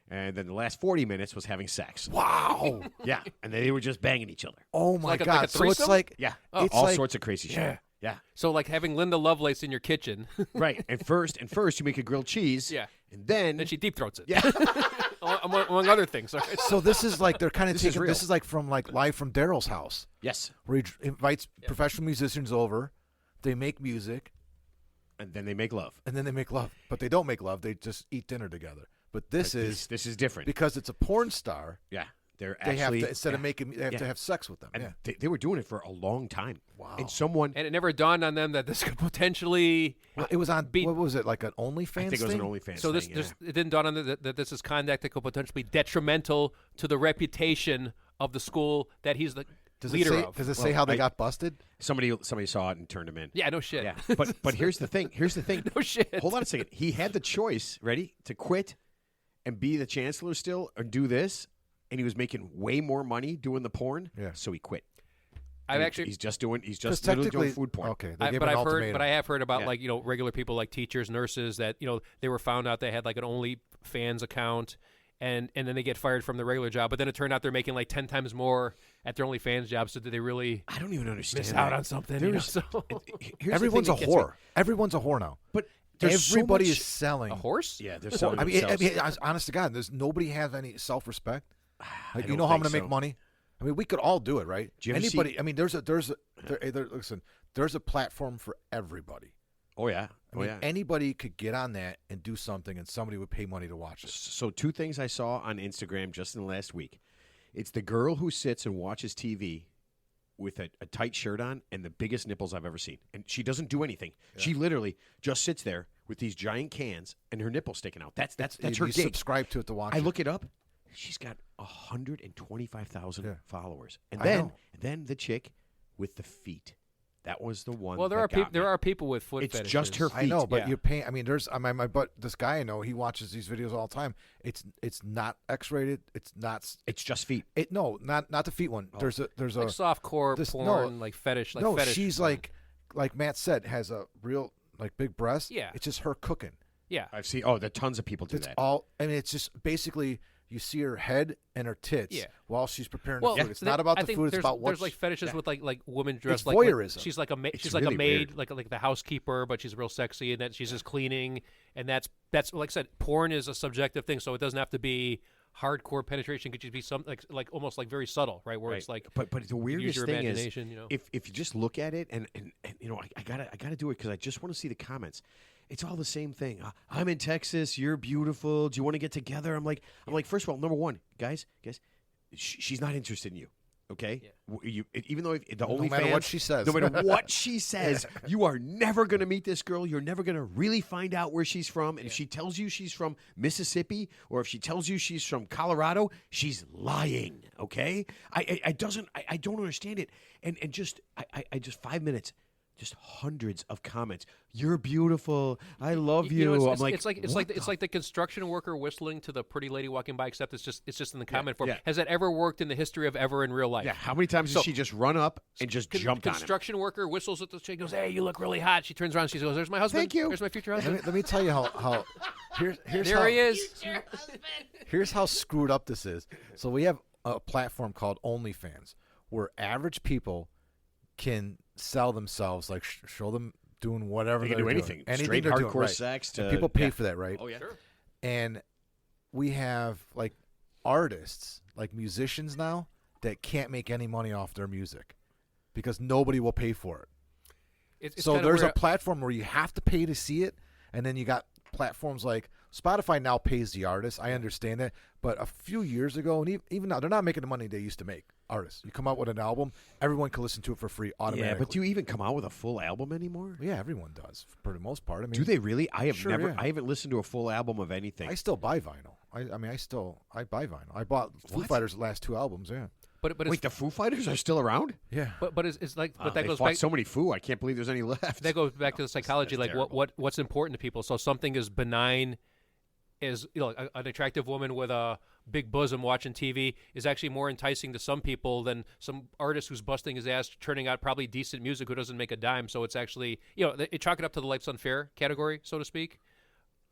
and then the last 40 minutes was having sex. Wow. Yeah, and they were just banging each other. Oh my like a God. So it's threesome? like Yeah, it's all like- sorts of crazy shit. Yeah. Yeah. so like having Linda Lovelace in your kitchen, Right. And first you make a grilled cheese. Yeah. And then then she deep throats it. Yeah. among other things. All right. So this is like they're kind of This is taking. real. This is like from like live from Daryl's house, Yes. where he invites professional musicians over. They make music And then they make love. and then they make love, but they don't make love. They just eat dinner together. But this Like, is this is different. because it's a porn star. Yeah. They're They actually have to instead of yeah. making, they have Yeah. to have sex with them. And Yeah. they were doing it for a long time. Wow. And someone And it never dawned on them that this could potentially. Well, it was on. Be- what was it like an OnlyFans? I think it was an thing? OnlyFans So thing. it didn't dawn on them that this is conduct that could potentially be detrimental to the reputation of the school that he's the Does leader it say, of. Does it say Well, how they I- got busted? Somebody saw it and turned him in. Yeah, no shit. Yeah. But here's the thing. No shit. Hold on a second. He had the choice, ready, to quit and be the chancellor still or do this, and he was making way more money doing the porn. Yeah. So he quit. I've And actually. he's just literally technically, doing food porn. Okay, they I, gave but an I've heard, ultimatum. but I have heard about Yeah. like regular people like teachers, nurses that they were found out they had like an OnlyFans account, and then they get fired from the regular job. But then it turned out they're making like 10 times more at their OnlyFans job. So did they really I don't even understand. miss that. out on something? You know? There's- So, Here's the Everyone's a thing that gets me. whore. Everyone's a whore now. But there's so Everybody much- is selling. a horse? Yeah, they're selling I mean, themselves. honest to God, there's nobody has any self-respect. Like, you don't know how I'm think going to make so. money? I mean, we could all do it, right? Do you ever Anybody? see- I mean, listen. There's a platform for everybody. Oh yeah. I mean, anybody could get on that and do something, and somebody would pay money to watch it. So two things I saw on Instagram just in the last week It's the girl who sits and watches TV with a tight shirt on and the biggest nipples I've ever seen. And she doesn't do anything. Yeah. She literally just sits there with these giant cans and her nipples sticking out. That's her You gig. subscribe to it to watch I it. look it up. She's got 125,000 followers. And I know. then the chick with the feet. That was the one. Well, there are people with foot It's fetishes. just her feet. I know, but Yeah. you pay. I mean, there's but this guy I know, he watches these videos all the time. It's not X-rated. It's not. It's just feet. Not the feet one. Oh. There's a like softcore porn, like fetish. Like no, fetish she's porn. like Matt said, has a real like big breast. Yeah. It's just her cooking. Yeah. I've seen. Oh, there tons of people do It's that. all. I mean, it's just basically you see her head and her tits while she's preparing the food. It's not about the food. It's about there's like fetishes with like women dressed It's like voyeurism. She's like a It's like a really maid, weird. like the housekeeper, but she's real sexy, and that she's just cleaning, and that's like I said, porn is a subjective thing, so it doesn't have to be hardcore penetration. It could just be something like almost like very subtle, right? Where it's like, but the use weirdest your thing is, imagination, you know. if you just look at it and you know, I gotta do it because I just want to see the comments. It's all the same thing. I'm in Texas. You're beautiful. Do you want to get together? I'm like, first of all, number one, guys, she's not interested in you. Okay, even though the only matter what she says, no matter what she says, you are never going to meet this girl. You're never going to really find out where she's from. And if she tells you she's from Mississippi, or if she tells you she's from Colorado, she's lying. Okay, I don't understand it. And just 5 minutes. Just hundreds of comments. You're beautiful. I love you. Know, I'm like, it's like the construction worker whistling to the pretty lady walking by, except it's just in the comment form. yeah. Has that ever worked in the history of ever in real life? yeah. How many times did she just run up and just jumped on him? Construction worker whistles at the chick, goes, "Hey, you look really hot." She turns around, she goes, "There's my husband. Thank you. There's my future husband." Let me tell you how here's There how, he is. Here's how screwed up this is. So we have a platform called OnlyFans where average people can sell themselves, like show them doing whatever They can they're do doing. anything. Straight they're doing, hardcore right. sex And to people pay for that, right? Oh yeah. Sure. And we have like artists, like musicians now that can't make any money off their music because nobody will pay for it. It's So kinda there's where- a platform where you have to pay to see it, and then you got platforms like Spotify now pays the artist. I understand that, but a few years ago, and even now, they're not making the money they used to make. Artists, you come out with an album, everyone can listen to it for free automatically. Yeah, but do you even come out with a full album anymore? Yeah, everone does for the most part. I mean, Do they really? I have Sure, never. yeah. I haven't listened to a full album of anything. I still buy vinyl. I buy vinyl. I bought Foo What? Fighters' last two albums. Yeah, but Wait, the Foo Fighters are still around? yeah. but it's like but that they goes fought back. so many Foo. I can't believe there's any left. That goes back to the psychology, That's like what's important to people. So something as benign as an attractive woman with a big bosom watching TV is actually more enticing to some people than some artist who's busting his ass, turning out probably decent music who doesn't make a dime. So it's actually chalk it up to the life's unfair category, so to speak.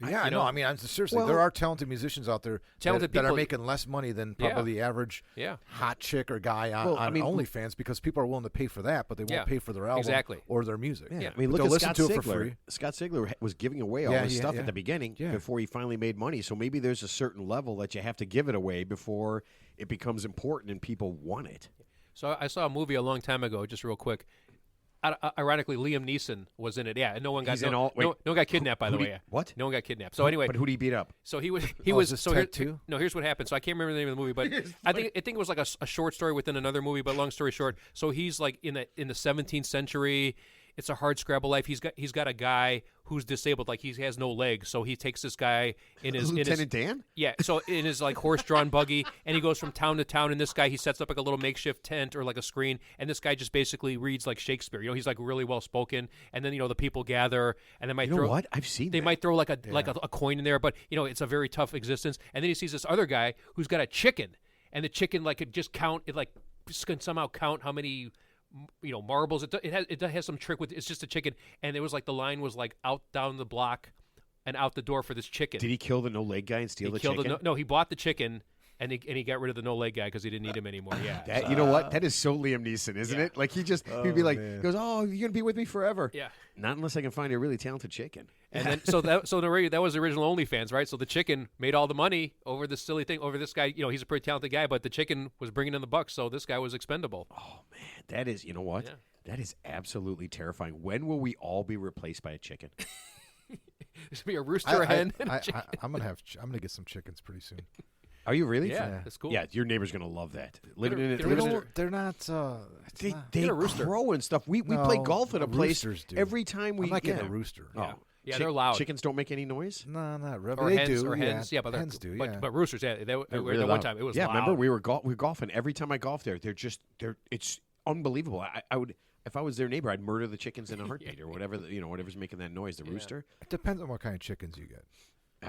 Yeah, I know. I mean, seriously, Well- there are talented musicians out there Talented that are people- making less money than probably the average Yeah. hot chick or guy on, Well, I mean, OnlyFans because people are willing to pay for that, but they won't Yeah, pay for their album exactly. or their music. Yeah, I But mean, look they'll at listen Scott to it Sigler. for free. Scott Sigler was giving away all Yeah, this yeah, stuff yeah. at the beginning Yeah. before he finally made money. So maybe there's a certain level that you have to give it away before it becomes important and people want it. So I saw a movie a long time ago, just real quick. Ironically, Liam Neeson was in it. Yeah, and no one got He's in all- no wait, one got kidnapped. By the who way, did- what? No one got kidnapped. So anyway, But who did he beat up? so he was is this so Ted too? No, here's what happened. So I can't remember the name of the movie, but I think it was like a short story within another movie. But long story short, so he's like in the 17th century. It's a hard scrabble life. He's got a guy who's disabled, like he has no legs. So he takes this guy in his Lieutenant Dan? Yeah, so in his like horse-drawn buggy, and he goes from town to town. And this guy, he sets up like a little makeshift tent or like a screen, and this guy just basically reads like Shakespeare. He's like really well spoken. And then the people gather, and they might You know throw what? I've seen they that. might throw like a coin in there, but it's a very tough existence. And then he sees this other guy who's got a chicken, and the chicken like could just count it, like can somehow count how many marbles. It has some trick with it's just a chicken, and it was like the line was like out down the block and out the door for this chicken. Did he kill the no-leg guy and steal the killed chicken? No, he bought the chicken. And he got rid of the no-leg guy because he didn't need him anymore. Yeah. That, you know what? That is so Liam Neeson, isn't it? Like he'd be like, man. he goes, "Oh, you're gonna be with me forever." Yeah. Not unless I can find a really talented chicken. And then that was the original OnlyFans, right? So the chicken made all the money over this silly thing, over this guy. He's a pretty talented guy, but the chicken was bringing in the bucks, so this guy was expendable. Oh man, that is. You know what? Yeah. That is absolutely terrifying. When will we all be replaced by a chicken? There's gonna be a rooster, a hen, and a I, chicken. I'm gonna get some chickens pretty soon. Are you really? Yeah, that's cool. Yeah, your neighbor's gonna love that. Living Get a- in it, get a living in rooster. They're not. they Get a rooster. crow and stuff. We play No, golf at a place roosters do. every time we. I'm not getting yeah. a rooster. Oh. Yeah, they're loud. Chickens don't make any noise. No, not really. Or They hens, do. or hens. Yeah, but they're- hens do. But, Yeah. but roosters, yeah, They're that really one loud. time it was yeah, loud. remember we were golfing. Every time I golf there, they're it's unbelievable. I would if I was their neighbor, I'd murder the chickens in a heartbeat or whatever. Whatever's making that noise. The rooster. It depends on what kind of chickens you get.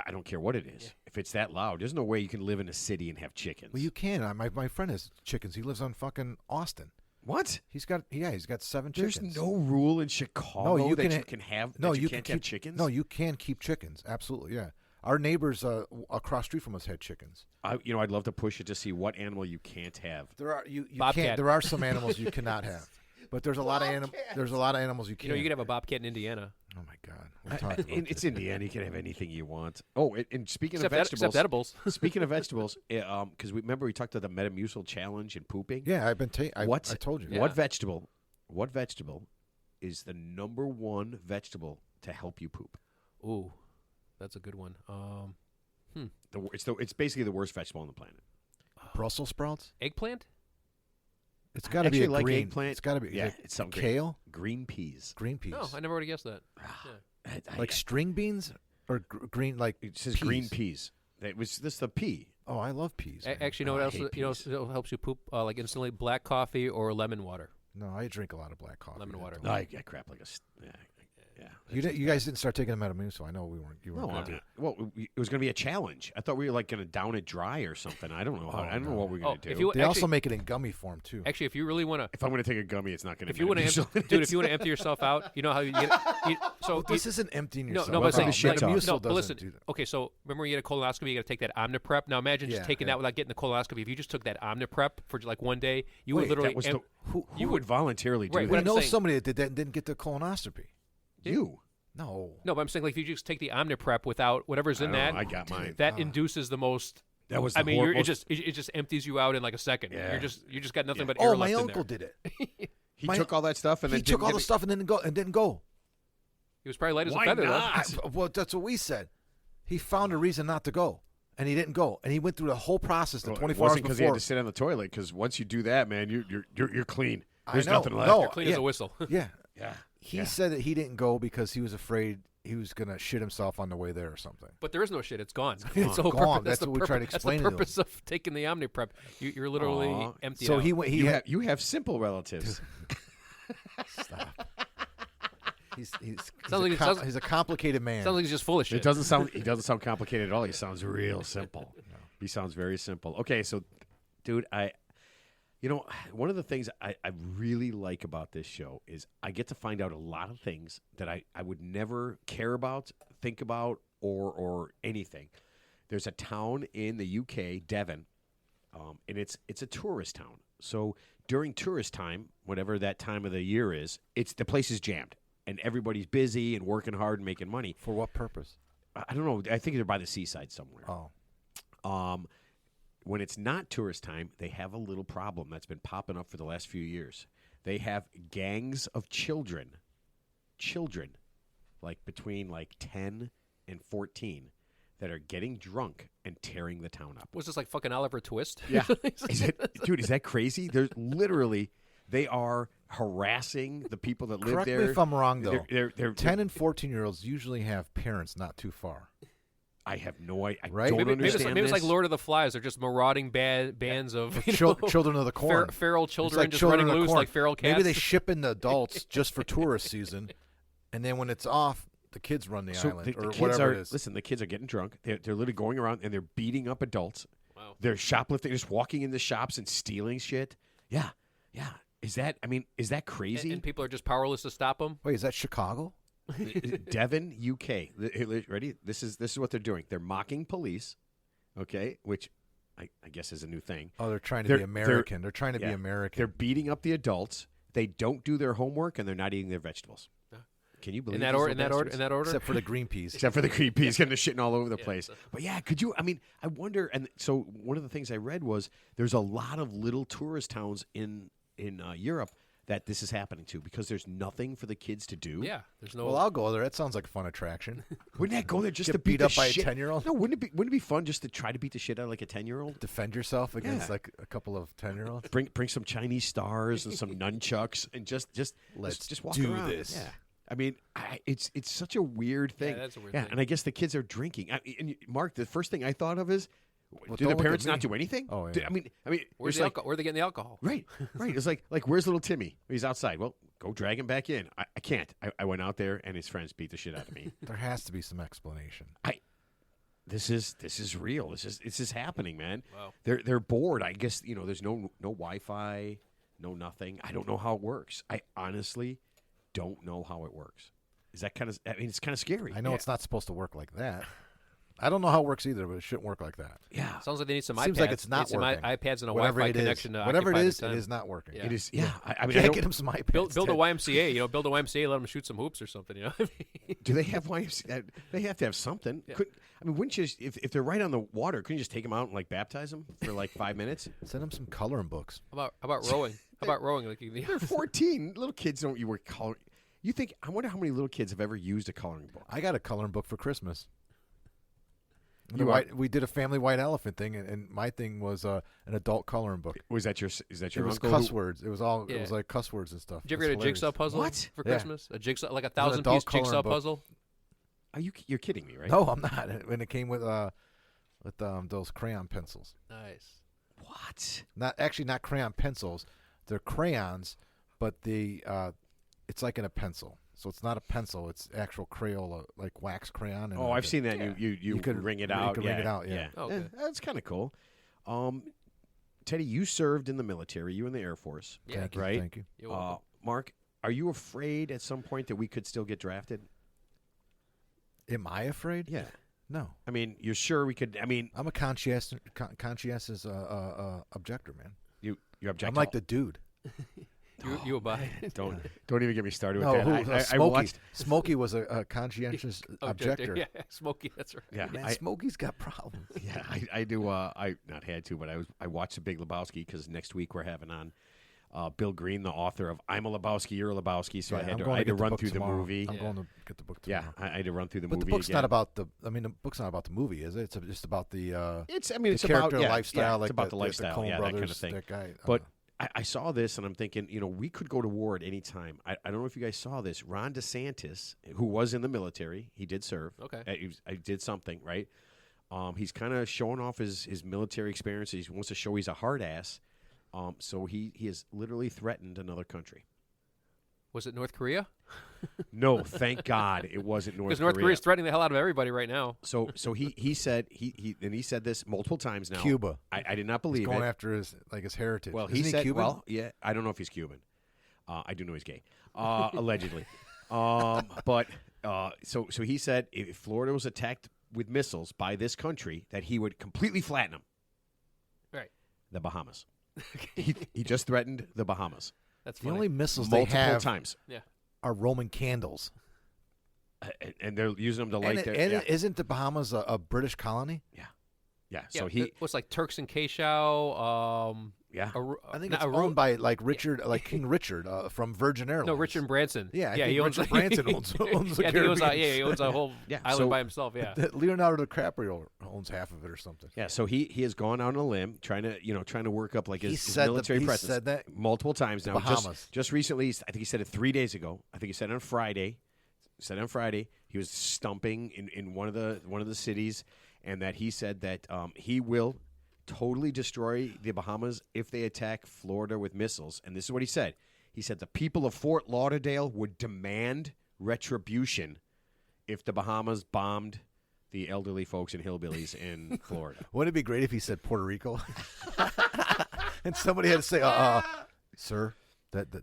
I don't care what it is. If it's that loud, there's no way you can live in a city and have chickens. Well, you can. My friend has chickens. He lives on fucking Austin. What? He's got 7 There's chickens. no rule in Chicago you that can- you can have. No, that you can't can have keep chickens. No, you can keep chickens. Absolutely, yeah. Our neighbors across street from us had chickens. I'd love to push it to see what animal you can't have. There are you Bobcat. can't. There are some animals you cannot have, but there's a lot of There's a lot of animals you You can. know, you could have a bobcat in Indiana. Oh my God, we talked about It's Indiana. You can have anything you want. Oh, and speaking Except, of vegetables, except edibles. speaking of vegetables, because we talked about the Metamucil challenge and pooping. Yeah, I've been. I told you. Yeah. What vegetable? What vegetable is the number one vegetable to help you poop? Ooh, that's a good one. It's basically the worst vegetable on the planet. Brussels sprouts. Eggplant? It's got to be a like green. eggplant. It's got to be. Yeah, is it it's some kale. Green peas. Green peas. No, I never would have guessed that. Like string beans or green like it says peas? green peas. That was this the pea. Oh, I love peas. man. Actually, you know Oh, what I else? hate You know, peas. what helps you poop like instantly? Black coffee or lemon water. No, I drink a lot of black coffee. Lemon water. No, I crap like a yeah. You guys didn't start taking them Metamucil. I know we weren't. You weren't. No, gonna do it. well, it was going to be a challenge. I thought we were like going to down it dry or something. I don't know. I don't know what we're going to do. if you They actually, also make it in gummy form too. actually, if you really want to, if I'm going to take a gummy, it's not going to. if you want to, dude, if you want to empty yourself out, you know how you get. So This isn't emptying yourself. no, but out. I'm saying, like, Metamucil no, doesn't but listen. do that. Okay, so remember when you get a colonoscopy, you got to take that Omniprep. Now imagine just Yeah, taking yeah. that without getting the colonoscopy. If you just took that Omniprep for like one day, you would Wait, literally. That was Who you would voluntarily do Right, that. what we I'm know saying- somebody that did that and didn't get the colonoscopy. You. No. No, but I'm saying like if you just take the Omniprep without whatever's in I that, don't know, I got mine. that induces the most. That was. I The mean, hor- it most- just empties you out in like a second. Yeah. You just got nothing Yeah. but air Oh, my left in uncle there. did it. he my- took all that stuff and He then took didn't all get the it- stuff and didn't go. He was probably light as a Why feather. not? Though. Well, that's what we said. He found a reason not to go, and he didn't go, and he went through the whole process the Well, 24 it hours wasn't because he had before. to sit on the toilet. Because once you do that, man, you're clean. I There's know. nothing left. No. You're clean as yeah. a whistle. Yeah, Yeah. he Yeah. said that he didn't go because he was afraid he was gonna shit himself on the way there or something. But there is no shit. It's gone. It's the whole gone. purpose- That's the what we tried to purpose- explain to That's him. the purpose of taking the Omniprep. You're literally Aw. empty. So out. You have simple relatives. Stop. He's Sounds a complicated man. sounds like he's just full of shit. It doesn't sound. He doesn't sound complicated at all. He sounds real simple. He sounds very simple. Okay, so, dude, one of the things I really like about this show is I get to find out a lot of things that I would never care about, think about, or anything. There's a town in the UK, Devon, and it's a tourist town. So during tourist time, whatever that time of the year is, the place is jammed. And everybody's busy and working hard and making money. For what purpose? I don't know. I think they're by the seaside somewhere. Oh, When it's not tourist time, they have a little problem that's been popping up for the last few years. They have gangs of children, like between 10 and 14, that are getting drunk and tearing the town up. Was this like fucking Oliver Twist? Yeah. Dude, is that crazy? There's literally, they are harassing the people that live correct there. me if I'm wrong though. They're 10 and 14-year-olds usually have parents not too far. I have no idea. I Right? don't Maybe understand it's like this. Lord of the Flies. They're just marauding bands of Children of the corn. feral It's children like just children running of the loose corn. like feral cats. Maybe they ship in the adults just for tourist season, and then when it's off, the kids run the So island the or kids whatever are, it is. listen, the kids are getting drunk. They're literally going around and they're beating up adults. Wow. They're shoplifting, just walking into shops and stealing shit. Yeah. Is that crazy? and people are just powerless to stop them. Wait, is that Chicago? Devon, UK. Ready? This is what they're doing. They're mocking police, okay, which I guess is a new thing. Oh, they're trying to They're- be American. They're trying to be Yeah. American. They're beating up the adults. They don't do their homework and they're not eating their vegetables. Can you believe In that these order. little bastards? Except for the green peas. Except for the creep peas getting the shitting all over the place. But yeah, could you? I mean, I wonder. And so one of the things I read was there's a lot of little tourist towns in Europe that this is happening to because there's nothing for the kids to do. Yeah, there's no. Well, I'll go there. That sounds like a fun attraction. Wouldn't that go there just Get to beat beat up the by a shit? 10-year-old? No, wouldn't it be fun just to try to beat the shit out of like a 10-year-old? Defend yourself against Yeah. like a couple of 10-year-olds. Bring some Chinese stars and some nunchucks and just Let's just walk do around. this. Yeah. I mean, it's such a weird thing. Yeah, that's a weird Yeah, thing. and I guess the kids are drinking. And Mark, the first thing I thought of is, Well, do don't the look parents at not me. do anything? Oh, Do- yeah. I mean, Where's it's the like, alcohol? Where are they getting the alcohol? right. It's like where's little Timmy? He's outside. Well, go drag him back in. I can't. I went out there and his friends beat the shit out of me. There has to be some explanation. This is real. This is happening, man. Wow. They're bored. I guess there's no Wi-Fi, no nothing. I don't know how it works. I honestly don't know how it works. Is that kind of? I mean, it's kind of scary. I know it's not supposed to work like that. I don't know how it works either, but it shouldn't work like that. Yeah, Sounds like they need some Seems iPads. like it's not Need some working. iPads and a Whatever Wi-Fi it is, connection to whatever it occupy the is, it time. is not working. Yeah. it is. Yeah, I mean, I Can't don't, get him some iPads. Build a Ted. YMCA. Build a YMCA. Let them shoot some hoops or something. do they have YMCA? They have to have something. Yeah. Wouldn't you? If they're right on the water, couldn't you just take them out and like baptize them for like 5 minutes? Send him some coloring books. How about rowing? How about rowing? Like They're 14. Little kids don't. You were color. You think? I wonder how many little kids have ever used a coloring book. I got a coloring book for Christmas. You We did a family white elephant thing, and my thing was an adult coloring book. Was that your? Is that It your was uncle? cuss who- words. It was all. Yeah. It was like cuss words and stuff. Did you ever It's get a jigsaw hilarious. puzzle What? for Yeah. Christmas? A jigsaw, like a an 1,000-piece adult jigsaw coloring book. puzzle. You're kidding me, right? No, I'm not. And it came with those crayon pencils. Nice. What? Not crayon pencils. They're crayons, but it's like in a pencil. So it's not a pencil. It's actual Crayola, like wax crayon. And Oh, I've seen that. Yeah. You could ring it you out. could ring it out, yeah. Oh, okay. That's kind of cool. Teddy, you served in the military. You in the Air Force. Yeah. Thank you. right? Thank you. You're welcome. Mark, are you afraid at some point that we could still get drafted? Am I afraid? Yeah. No. I mean, you're sure we could? I mean, I'm a conscientious objector, man. you object. I'm like the dude. You abide. don't even get me started with No, that. I Smokey. watched. Smokey was a conscientious objector. Yeah, Smokey. That's right. Yeah, Man, Smokey's got problems. Yeah, I do. I not had to, but I watched The Big Lebowski because next week we're having on Bill Green, the author of I'm a Lebowski, You're a Lebowski. So Yeah, I had I'm to going get the run book through tomorrow. the movie. I'm Yeah. going to get the book Yeah, tomorrow. I had to run through the But movie. the book's again. not about the. I mean, the book's not about the movie, is it? It's just about the. It's. I mean, the it's character about yeah, lifestyle. Yeah, like it's about the lifestyle. Coen Yeah, brothers, that kind of thing. That guy. But I saw this and I'm thinking, we could go to war at any time. I don't know if you guys saw this. Ron DeSantis, who was in the military, he did serve. Okay. He did something, right? He's kind of showing off his military experience. He wants to show he's a hard ass. So he has literally threatened another country. Was it North Korea? No, thank God it wasn't North Because Korea. North Korea's threatening the hell out of everybody right now. So he said he said this multiple times now. Cuba. I did not He's believe going it. after his heritage. Well, Isn't he said, Cuban? well, yeah, I don't know if he's Cuban. I do know he's gay, allegedly. But so he said if Florida was attacked with missiles by this country, that he would completely flatten them. Right. The Bahamas. He just threatened the Bahamas That's the funny. only missiles they multiple have times, Yeah. are Roman candles. and they're using them to light their. And Yeah. isn't the Bahamas a British colony? Yeah. Yeah, So he. what's like Turks and Caicao. Yeah. I think not it's Aru- owned by like Richard, like King Richard from Virgin Airlines. No, Richard Branson. Yeah, I yeah, think he owns Richard Branson owns the yeah, I think he owns, Caribbean. he owns a whole Yeah, island so- by himself. Yeah. Leonardo DiCaprio owns half of it or something. Yeah, so he has gone out on a limb trying to work up like He his said military he presence said that multiple times now. Bahamas. Just recently, I think he said it 3 days ago. I think he said it on Friday. He was stumping in one of the cities, and that he said that he will totally destroy the Bahamas if they attack Florida with missiles. And this is what he said. He said the people of Fort Lauderdale would demand retribution if the Bahamas bombed the elderly folks and hillbillies in Florida. Wouldn't it be great if he said Puerto Rico? And somebody had to say, sir, that's the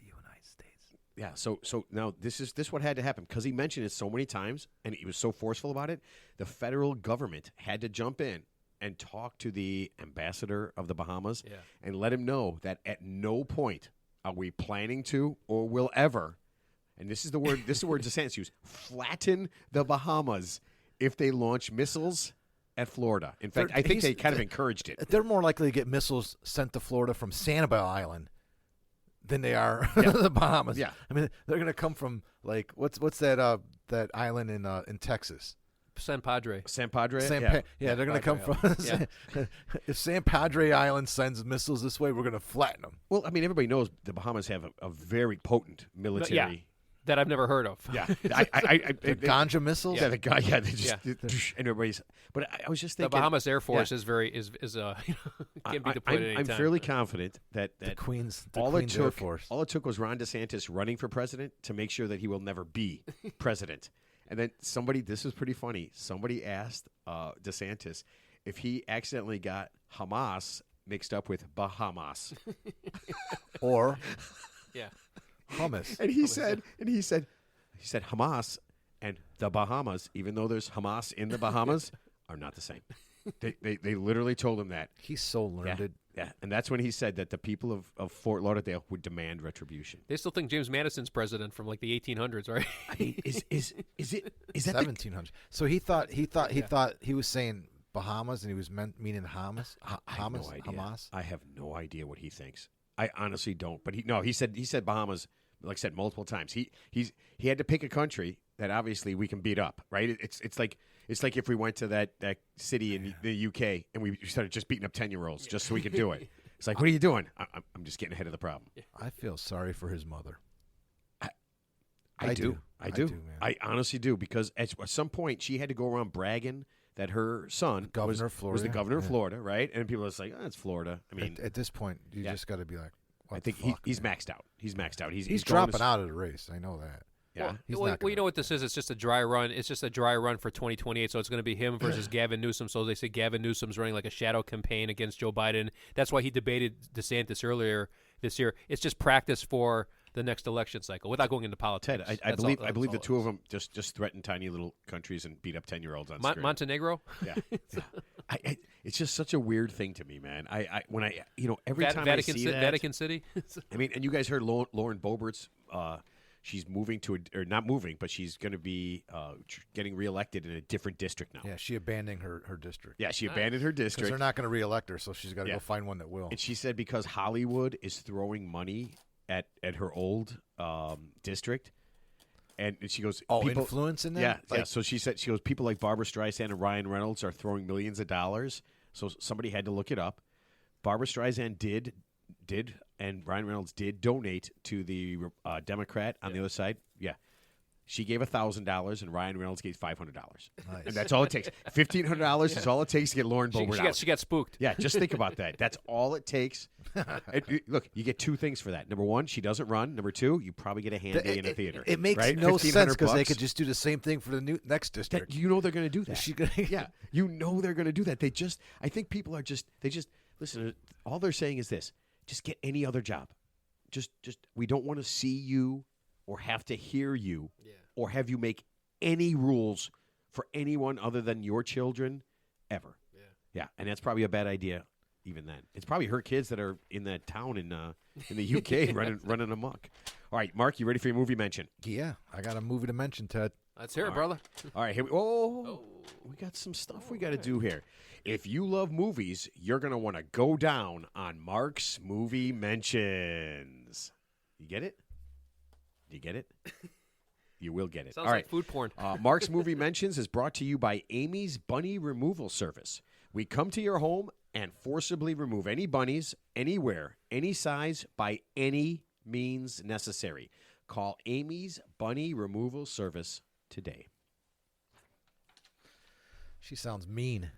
United States. Yeah, so now this what had to happen because he mentioned it so many times and he was so forceful about it. The federal government had to jump in and talk to the ambassador of the Bahamas and let him know that at no point are we planning to or will ever, and this is the word DeSantis used, flatten the Bahamas if they launch missiles at Florida. In fact, I think they kind of encouraged it. They're more likely to get missiles sent to Florida from Sanibel Island than they are the Bahamas. Yeah. I mean, they're going to come from like what's that that island in Texas? San Padre. San Padre. They're going to come Padre from. If San Padre Island sends missiles this way, we're going to flatten them. Well, I mean, everybody knows the Bahamas have a very potent military. Yeah. That I've never heard of. Yeah, The ganja missiles. Yeah, the guy. Yeah, they just and everybody's. But I was just The thinking, Bahamas Air Force is very can't be deployed at any I'm time. fairly confident that the Queen's all it Air took Force. all it took was Ron DeSantis running for president to make sure that he will never be president. And then this was pretty funny. Somebody asked DeSantis if he accidentally got Hamas mixed up with Bahamas. Or Yeah. hummus. And he said Hamas and the Bahamas, even though there's Hamas in the Bahamas, are not the same. They literally told him that. He's so learned. Yeah, and that's when he said that the people of Fort Lauderdale would demand retribution. They still think James Madison's president from like the 1800s, right? I mean, is that 1700. So he thought he was saying Bahamas and he was meaning Hamas. I have no idea. Hamas. I have no idea what he thinks. I honestly don't. But he said Bahamas, like I said multiple times. He had to pick a country that obviously we can beat up, right? It's like if we went to that city in the UK and we started just beating up 10-year-olds just so we could do it. It's like, what are you doing? I'm just getting ahead of the problem. I feel sorry for his mother. I do, man. I honestly do, because at some point she had to go around bragging that her son was the governor of Florida, right? And people are just like, it's Florida. I mean, at this point, you just got to be like, what I think the fuck, he's man? maxed out. He's maxed out. He's dropping out of the race. I know that. Yeah. Well, you know what this is? It's just a dry run. It's just a dry run for 2028. So it's going to be him versus Gavin Newsom. So they say Gavin Newsom's running like a shadow campaign against Joe Biden. That's why he debated DeSantis earlier this year. It's just practice for the next election cycle without going into politics. Ted, I believe the two of them just threaten tiny little countries and beat up 10-year-olds on screen. Montenegro? Yeah. It's just such a weird thing to me, man. When I every time Vatican I see that, Vatican City? I mean, and you guys heard Lauren Boebert's. She's moving or not moving, but she's going to be getting reelected in a different district now. Yeah, she abandoned her district. Yeah, she abandoned her Because district. they're not going to reelect her, so she's got to go find one that will. And she said because Hollywood is throwing money at her old district, and she goes, influence in that? Yeah. So she goes, people like Barbara Streisand and Ryan Reynolds are throwing millions of dollars. So somebody had to look it up. Barbara Streisand did, and Ryan Reynolds did donate to the Democrat on the other side. Yeah. She gave $1,000, and Ryan Reynolds gave $500. Nice. And that's all it takes. $1,500 is all it takes to get Lauren Boebert out. She got spooked. Yeah, just think about that. That's all it takes. Look, you get two things for that. Number one, she doesn't run. Number two, you probably get a hand day in a theater. It makes right? no sense because they $1,500. could just do the same thing for the next district. You know they're going to do that. Is she gonna, yeah, you know they're going to do that. I think people are listen. All they're saying is this: just get any other job. Just we don't want to see you or have to hear you or have you make any rules for anyone other than your children ever. Yeah, and that's probably a bad idea. Even then, it's probably her kids that are in that town in the UK running amok. All right, Mark, you ready for your movie mention? Yeah, I got a movie to mention, Ted. Let's hear it, brother. All right, here we got some stuff we got to do here. If you love movies, you're going to want to go down on Mark's movie mentions. You get it? Do you get it? You will get it. Sounds All like right. food porn. Mark's movie mentions is brought to you by Amy's Bunny Removal Service. We come to your home and forcibly remove any bunnies, anywhere, any size, by any means necessary. Call Amy's Bunny Removal Service today. She sounds mean.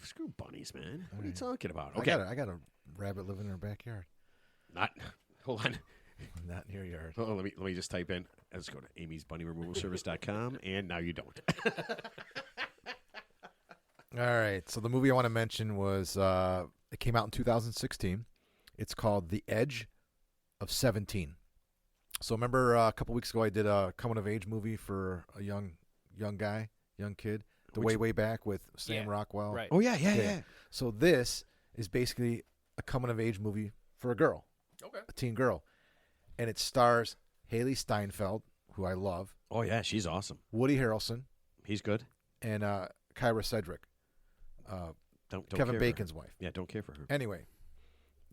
Screw bunnies, man. What are you talking about? Okay. I got a rabbit living in her backyard. Hold on. Not in your yard. Oh, let me just type in. Let's go to amy'sbunnyremovalservice.com, and now you don't. All right. So the movie I want to mention was it came out in 2016. It's called The Edge of 17. So remember a couple weeks ago I did a coming of age movie for a young kid, way back with Sam Rockwell. Right. Oh yeah. So this is basically a coming of age movie for a girl. Okay. A teen girl. And it stars Haley Steinfeld, who I love. Oh yeah, she's awesome. Woody Harrelson. He's good. And Kyra Sedgwick. Don't Kevin care Bacon's for her. wife. Yeah, don't care for her. Anyway,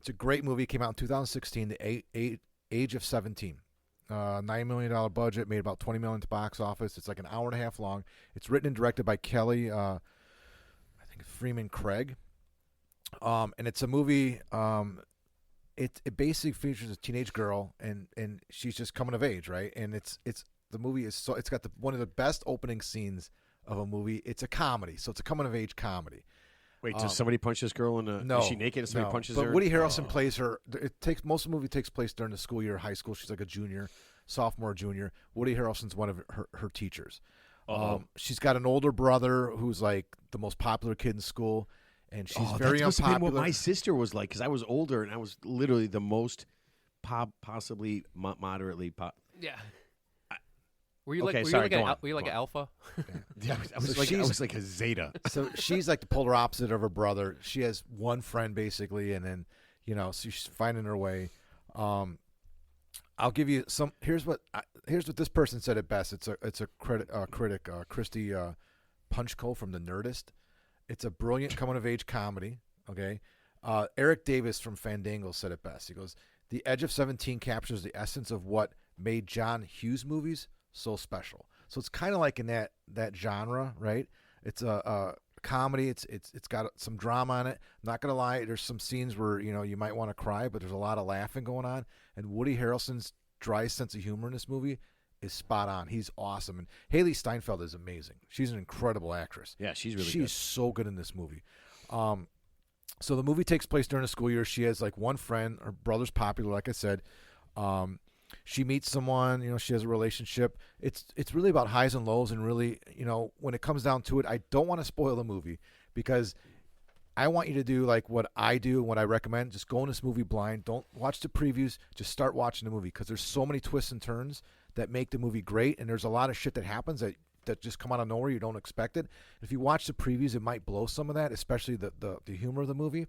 It's a great movie. It came out in 2016, The Age of 17. $9 million budget, made about $20 million at the box office. It's like an hour and a half long. It's written and directed by Kelly, I think Freeman Craig. And it's a movie. It basically features a teenage girl, and she's just coming of age, right? And it's the movie is so it's got one of the best opening scenes of a movie. It's a comedy, so it's a coming of age comedy. Wait, does somebody punch this girl in the? No, is she naked and somebody punches but her? Woody Harrelson plays her. Most of the movie takes place during the school year, high school. She's like a junior, sophomore, junior. Woody Harrelson's one of her teachers. She's got an older brother who's like the most popular kid in school, and she's very that must have been unpopular. what my sister was like, because I was older and I was literally the most possibly moderately Yeah. Were you Okay, like sorry, were you like go an on. alpha? Yeah, I was like a zeta. So she's like the polar opposite of her brother. She has one friend basically, and then so she's finding her way. I'll give you some. Here's what this person said it best. It's a critic, Christy Punchko from The Nerdist. It's a brilliant coming of age comedy. Okay, Eric Davis from Fandango said it best. He goes, "The Edge of 17 captures the essence of what made John Hughes movies so special." So it's kind of like in that genre, right? It's a comedy. It's got some drama on it. I'm not gonna lie, there's some scenes where you might want to cry, but there's a lot of laughing going on. And Woody Harrelson's dry sense of humor in this movie is spot on. He's awesome, and Haley Steinfeld is amazing. She's an incredible actress. Yeah, she's really she's good. so good in this movie. So the movie takes place during the school year. She has like one friend. Her brother's popular, like I said. She meets someone, she has a relationship. It's really about highs and lows, and really, when it comes down to it, I don't want to spoil the movie because I want you to do like what I do and what I recommend. Just go in this movie blind. Don't watch the previews. Just start watching the movie because there's so many twists and turns that make the movie great, and there's a lot of shit that happens that just come out of nowhere. You don't expect it. If you watch the previews, it might blow some of that, especially the humor of the movie.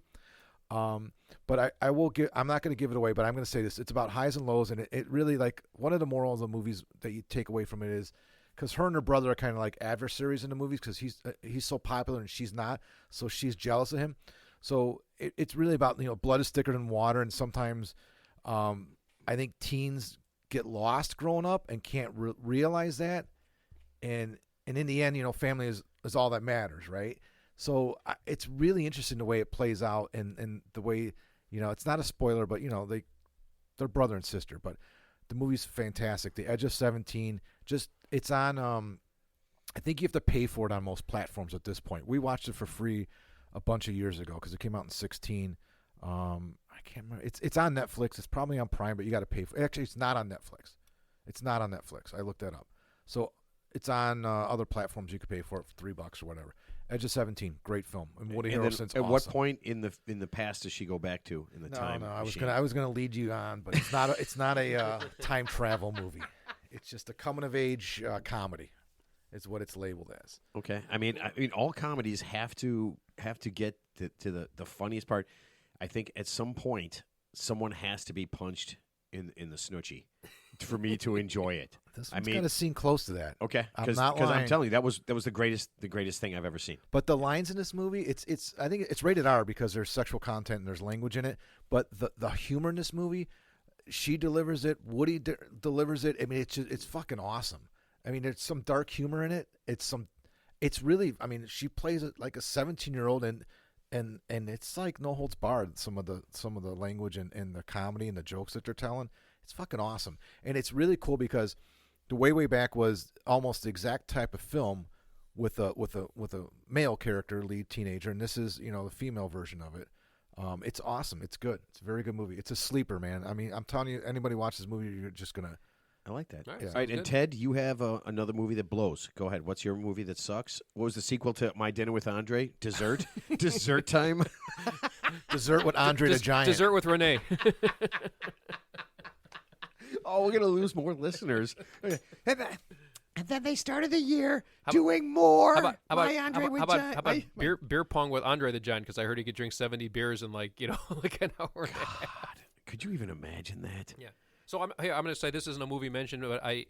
But I will give. I'm not going to give it away, but I'm going to say this: it's about highs and lows, and it really, like, one of the morals of the movies that you take away from it is because her and her brother are kind of like adversaries in the movies because he's so popular and she's not, so she's jealous of him. So it's really about blood is thicker than water, and sometimes I think teens get lost growing up and can't realize that, and in the end, family is all that matters, right? So it's really interesting the way it plays out, and the way, it's not a spoiler, but they're brother and sister. But the movie's fantastic. The Edge of 17, it's on. I think you have to pay for it on most platforms at this point. We watched it for free a bunch of years ago because it came out in 2016. I can't remember. It's on Netflix. It's probably on Prime, but you got to pay for it. Actually, it's not on Netflix. It's not on Netflix. I looked that up. So it's on other platforms. You could pay for it for $3 or whatever. Edge of 17, great film. And Woody Harrelson's at awesome. what point in the past does she go back to in the time? No, machine? I was gonna lead you on, but it's not a time travel movie. It's just a coming of age comedy. Is what it's labeled as. Okay, I mean, all comedies have to get to the funniest part. I think at some point someone has to be punched in the snoochie for me to enjoy it. This one's got a scene close to that. Okay, because I'm telling you that was the greatest thing I've ever seen. But the lines in this movie, I think it's rated R because there's sexual content and there's language in it. But the humor in this movie, she delivers it. Woody delivers it. I mean, it's fucking awesome. I mean, there's some dark humor in it. It's really. I mean, she plays it like a 17-year-old, and it's like no holds barred. Some of the language and the comedy and the jokes that they're telling. It's fucking awesome, and it's really cool because the way back was almost the exact type of film with a male character, lead teenager, and this is the female version of it. It's awesome. It's good. It's a very good movie. It's a sleeper, man. I mean, I'm telling you, anybody watches this movie, you're just gonna. I like that. All right, All right, and good. Ted, you have another movie that blows. Go ahead. What's your movie that sucks? What was the sequel to My Dinner with Andre? Dessert? Dessert time? Dessert with Andre the Giant. Dessert with Renee. Oh, we're going to lose more listeners. And then they started the year doing more. How about Giant. beer pong with Andre the Giant? Because I heard he could drink 70 beers in like an hour. God, could you even imagine that? Yeah. So I'm going to say this isn't a movie mentioned, but I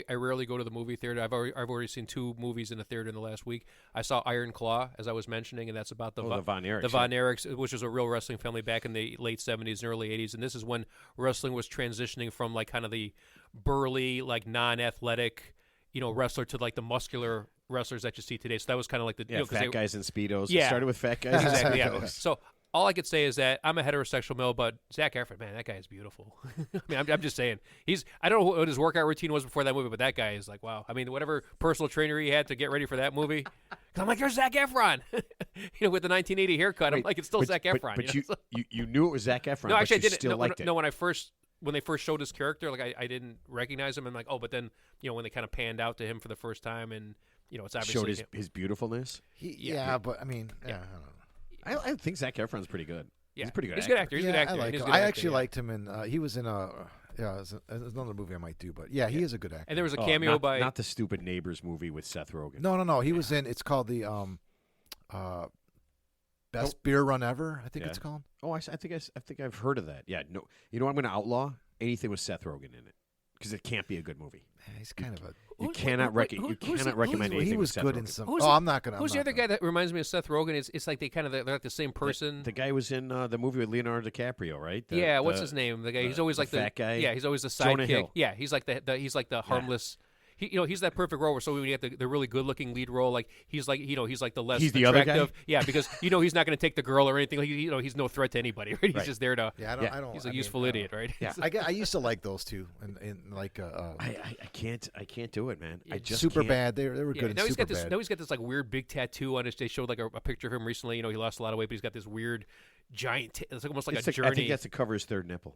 rarely go to the movie theater. I've already seen 2 movies in the theater in the last week. I saw Iron Claw, as I was mentioning, and that's about the Von Erichs. The Von Erichs, which was a real wrestling family back in the late 70s and early 80s, and this is when wrestling was transitioning from like kind of the burly, like non-athletic, wrestler to like the muscular wrestlers that you see today. So that was kind of like the fat guys in Speedos. Yeah. It started with fat guys exactly. in Yeah. Speedos. So all I could say is that I'm a heterosexual male, but Zac Efron, man, that guy is beautiful. I mean, I'm just saying. I don't know what his workout routine was before that movie, but that guy is like, wow. I mean, whatever personal trainer he had to get ready for that movie. I'm like, there's Zac Efron. with the 1980 haircut. I'm like, it's still Zac Efron. But you knew it was Zac Efron. No, actually, but you I didn't. still liked it. No, when they first showed his character, like I didn't recognize him. I'm like, oh, but then when they kind of panned out to him for the first time, and it's obviously showed his beautifulness. But I mean, I don't know. I think Zac Efron's pretty good. Yeah. He's a pretty good. He's a good actor. He's a good actor. I like him. I actually liked him in. He was in there's another movie I might do, but he is a good actor. And there was a cameo by not the stupid Neighbors movie with Seth Rogen. No. He was in. It's called the Best Beer Run Ever. I think it's called. Oh, I think I've heard of that. Yeah. No. You know, I'm going to outlaw anything with Seth Rogen in it because it can't be a good movie. He's kind of a. You cannot recommend anything. He was with Seth good Rogen. in some. Who's I'm not gonna. Who's the other guy that reminds me of Seth Rogen? It's like they're like the same person. The guy was in the movie with Leonardo DiCaprio, right? What's his name? The guy. He's always like the fat guy. Yeah, he's always the Jonah sidekick. Hill. Yeah, he's like the harmless. He's that perfect role where so when you have the really good looking lead role, like he's like he's like the less He's the other attractive. guy? Yeah, because he's not going to take the girl or anything. Like, he's no threat to anybody. Right? He's just there to. Yeah, I don't. He's a useful idiot, right? Yeah. I used to like those two, and like. I can't do it, man. I just Super can't. Bad. They were good. Now in he's got Super this. Bad. Now he's got this like weird big tattoo on his. They showed like a picture of him recently. He lost a lot of weight, but he's got this weird giant. It's almost like a journey. I think that's to cover his third nipple.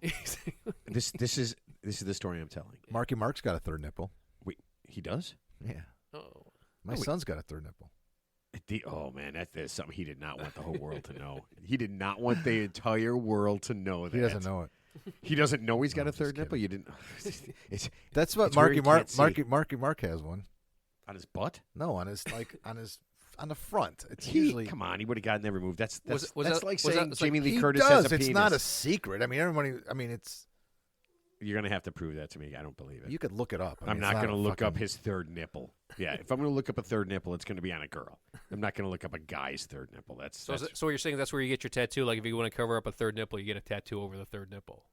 This is the story I'm telling. Marky Mark's got a third nipple. Wait, he does? Yeah. Oh. My son's got a third nipple. Oh man, that's something he did not want the whole world to know. He did not want the entire world to know that. He doesn't know it. He doesn't know he's got a third nipple. You didn't. That's what it's where Marky you Mark has one. On his butt? No, on his on the front. It's He, usually. come on, he would have gotten every move. That's Was like that- saying was Jamie Lee He Curtis does. has a It's penis. not a secret. I mean, everybody. I mean, it's. You're gonna have to prove that to me. I don't believe it. You could look it up. I I'm mean, not it's going to a look up fucking- his third nipple. Yeah, if I'm going to look up a third nipple, it's going to be on a girl. I'm not going to look up a guy's third nipple. So what you're saying? That's where you get your tattoo. Like if you want to cover up a third nipple, you get a tattoo over the third nipple,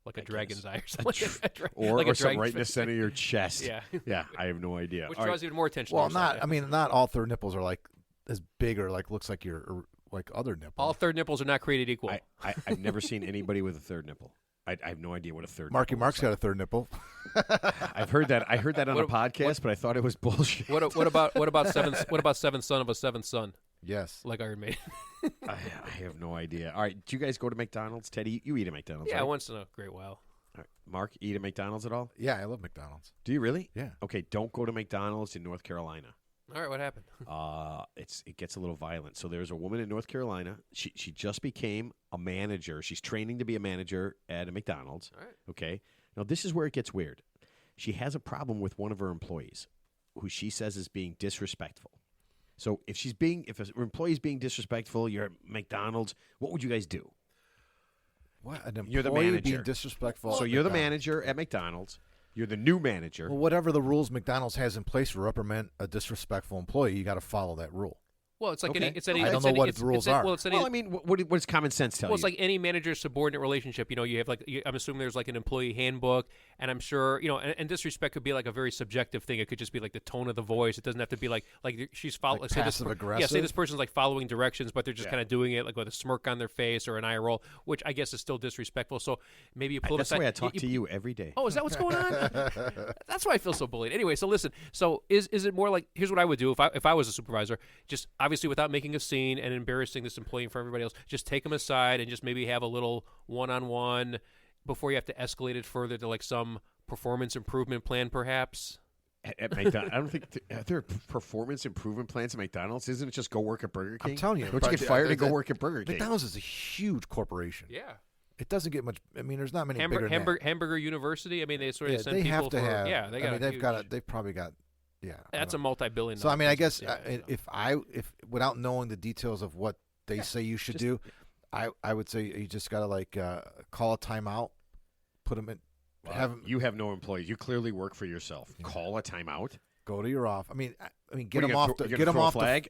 like a dragon's eye or something. or like a something dragon's right in the face. center of your chest. Yeah. Yeah, I have no idea. Which All draws right. even more attention. Well, to yourself. not. I mean, not all third nipples are like as big or like looks like your like other nipples. All third nipples are not created equal. I've never seen anybody with a third nipple. I have no idea what a third Marky nipple Mark's looks got a third nipple. like. I've heard that. I heard that on a podcast, but I thought it was bullshit. What about seventh son of a seventh son? Yes. Like Iron Maiden. I have no idea. All right, do you guys go to McDonald's? Teddy, you eat at McDonald's? Yeah, right? once in a great while. All right. Mark, eat at McDonald's at all? Yeah, I love McDonald's. Do you really? Yeah. Okay, don't go to McDonald's in North Carolina. All right, what happened? It gets a little violent. So there's a woman in North Carolina. She just became a manager. She's training to be a manager at a McDonald's. All right. Okay. Now this is where it gets weird. She has a problem with one of her employees, who she says is being disrespectful. So if an employee's being disrespectful, you're at McDonald's. What would you guys do? What? An You're the employee manager. being disrespectful. So at you're the McDonald's. manager at McDonald's. You're the new manager. Well, whatever the rules McDonald's has in place to reprimand a disrespectful employee, you got to follow that rule. Well, it's like Okay. any. It's any. I don't it's know any, what it's, the rules it's, are. Well, it's any, Well, I mean, what does common sense tell Well, you? it's like any manager-subordinate relationship. You have I'm assuming there's like an employee handbook, and I'm sure and disrespect could be like a very subjective thing. It could just be like the tone of the voice. It doesn't have to be like she's following. Like say passive-aggressive? say this person's like following directions, but they're just Yeah. kind of doing it like with a smirk on their face or an eye roll, which I guess is still disrespectful. So maybe you pull them That's the aside. way I talk to you every day. Oh, is that what's going on? That's why I feel so bullied. Anyway, so listen. So is it more like here's what I would do if I was a supervisor? Just obviously without making a scene and embarrassing this employee in front of everybody else, just take them aside and just maybe have a little one-on-one before you have to escalate it further to like some performance improvement plan, perhaps. At McDonald's, I don't think are there performance improvement plans at McDonald's. Isn't it just go work at Burger King? I'm telling you. Don't you but get fired and go that- work at Burger King? McDonald's is a huge corporation. Yeah. It doesn't get much. I mean, there's not many bigger than Hamburger University. I mean, they sort of that. send They people have to for. have. Yeah, they got. I mean, they've huge, got. They've probably got. Yeah. That's a multi-billion. So I mean, I guess business, yeah, if without knowing the details of what they say you should do, I would say you just gotta like call a timeout, put them in, You have no employees. You clearly work for yourself. Call a timeout. Go to your office. I mean, What get are them you off. gonna Get them throw a off. flag?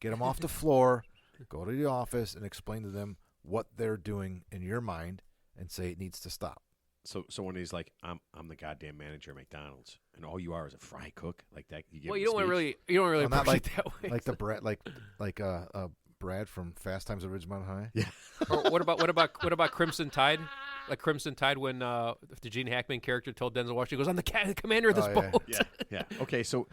Get them off the floor. Go to the office and explain to them what they're doing in your mind, and say it needs to stop. So when he's like, I'm the goddamn manager of McDonald's, and all you are is a fry cook like that. You Well, you don't want to really Not push it that way. like the Brad, like Brad from Fast Times at Ridgemont High. Yeah. Or what about Crimson Tide? Like Crimson Tide, when the Gene Hackman character told Denzel Washington, he goes, "I'm the commander of this boat." Yeah. Okay. So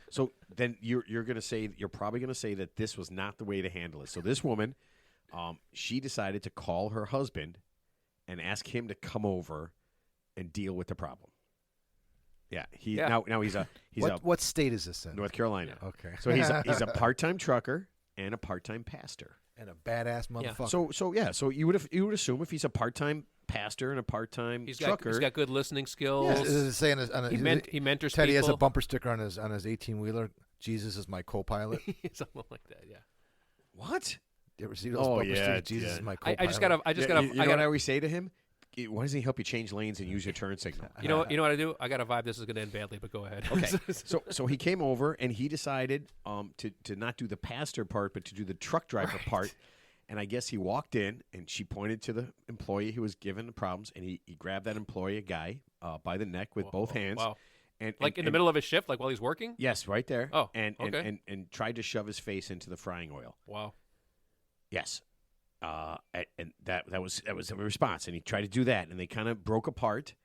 then you're gonna say, you're probably gonna say that this was not the way to handle it. So this woman, she decided to call her husband and ask him to come over and deal with the problem. Yeah. Now he's What state is this in? North Carolina. Okay. So he's a part-time trucker and a part-time pastor. And a badass motherfucker. So you would assume if he's a part-time pastor and a part-time trucker, he's got good listening skills. Yeah, does it say He mentors Teddy people. has a bumper sticker on his 18-wheeler. Jesus is my co-pilot. Something like that. Yeah. what? You ever see those bumper stickers? Jesus is my co-pilot. I just gotta. You know what I always say to him? Why doesn't he help you change lanes and use your turn signal? You know what I do? I got a vibe this is going to end badly, but go ahead. Okay. So he came over and he decided to not do the pastor part, but to do the truck driver part. And I guess he walked in and she pointed to the employee who was given the problems, and he grabbed that employee, a guy, by the neck with both hands. Wow. And in the middle of his shift, like while he's working? Yes, right there. Oh, and okay. and tried to shove his face into the frying oil. Wow. Yes. And that was a response, and he tried to do that, and they kind of broke apart,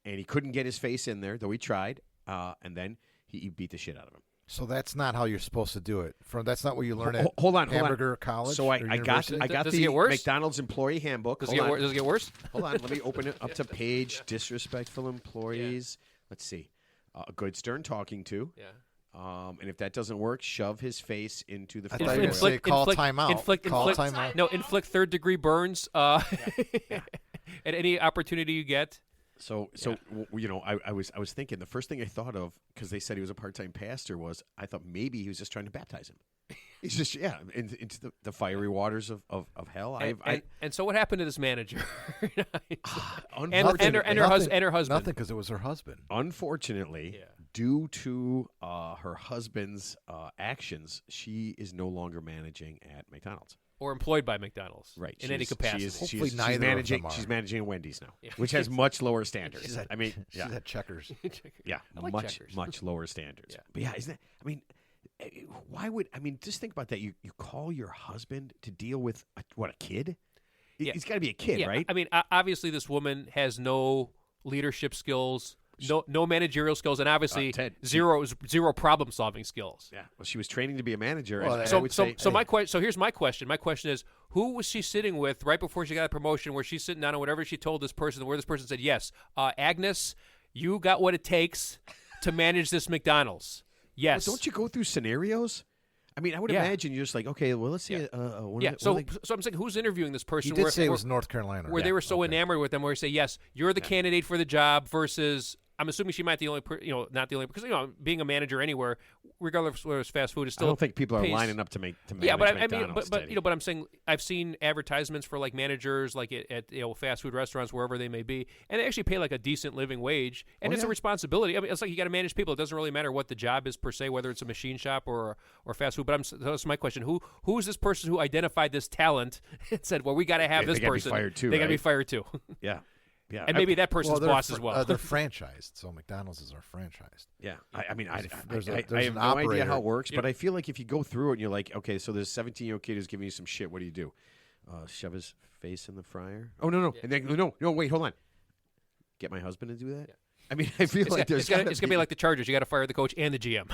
and he couldn't get his face in there, though he tried, and then he beat the shit out of him. So that's not how you're supposed to do it. That's not what you learn at hold on. Hamburger College. So I got Does the it get worse? McDonald's employee handbook. Does it get worse? Hold on, let me open it up to page disrespectful employees. Let's see, a good stern talking to. Yeah. And if that doesn't work, shove his face into the I frying thought you were oil. gonna say call timeout. Call inflict timeout. No, inflict third-degree burns at any opportunity you get. So I was thinking, the first thing I thought of, because they said he was a part-time pastor, was I thought maybe he was just trying to baptize him. He's just into the fiery waters of hell. And so what happened to this manager? and Unfortunately, her husband. Nothing, because it was her husband. Unfortunately, due to her husband's actions, she is no longer managing at McDonald's. Or employed by McDonald's, Right. in any capacity. Hopefully neither of them are. She's managing Wendy's now, Yeah. which has much lower standards. She's at Checkers. Yeah, I like much Checkers. much lower standards. Yeah. But yeah, isn't that? I mean, why would just think about that? You call your husband to deal with a kid? Yeah. He's got to be a kid, right? I mean, obviously this woman has no leadership skills, no managerial skills, and obviously Ted, zero problem-solving skills. Yeah. Well, she was training to be a manager. Well, and I So, would so, say, so my question. So here's my question. My question is, who was she sitting with right before she got a promotion? Where she's sitting down and whatever she told this person, where this person said, "Yes, Agnes, you got what it takes to manage this McDonald's." Yes. Well, don't you go through scenarios? I mean, I would imagine you're just like, okay, well, let's see. So I'm saying, who's interviewing this person? You did say it was North Carolina. Where they were so enamored with them, where they say, "Yes, you're the candidate for the job," versus. I'm assuming she might be the only, not the only, because being a manager anywhere, regardless of whether it's fast food, is still. I don't think people are pays. lining up to manage Yeah, but I mean, McDonald's, but Teddy. but I'm saying I've seen advertisements for like managers, like at fast food restaurants, wherever they may be, and they actually pay like a decent living wage, and it's a responsibility. I mean, it's like you got to manage people. It doesn't really matter what the job is per se, whether it's a machine shop or fast food. But that's my question: Who is this person who identified this talent and said, "Well, we got to have this they gotta person"? be fired too, They got to be right? fired too. Yeah. Yeah, And maybe that person's boss as well. They're franchised, so McDonald's is our franchised. Yeah, I mean, I There's have an no idea operator. how it works, but I feel like if you go through it and you're like, okay, so there's a 17-year-old kid who's giving you some shit. What do? Shove his face in the fryer? Oh no, and then no, wait, hold on. Get my husband to do that? Yeah. I mean, I feel like it's gonna be like the Chargers. You got to fire the coach and the GM.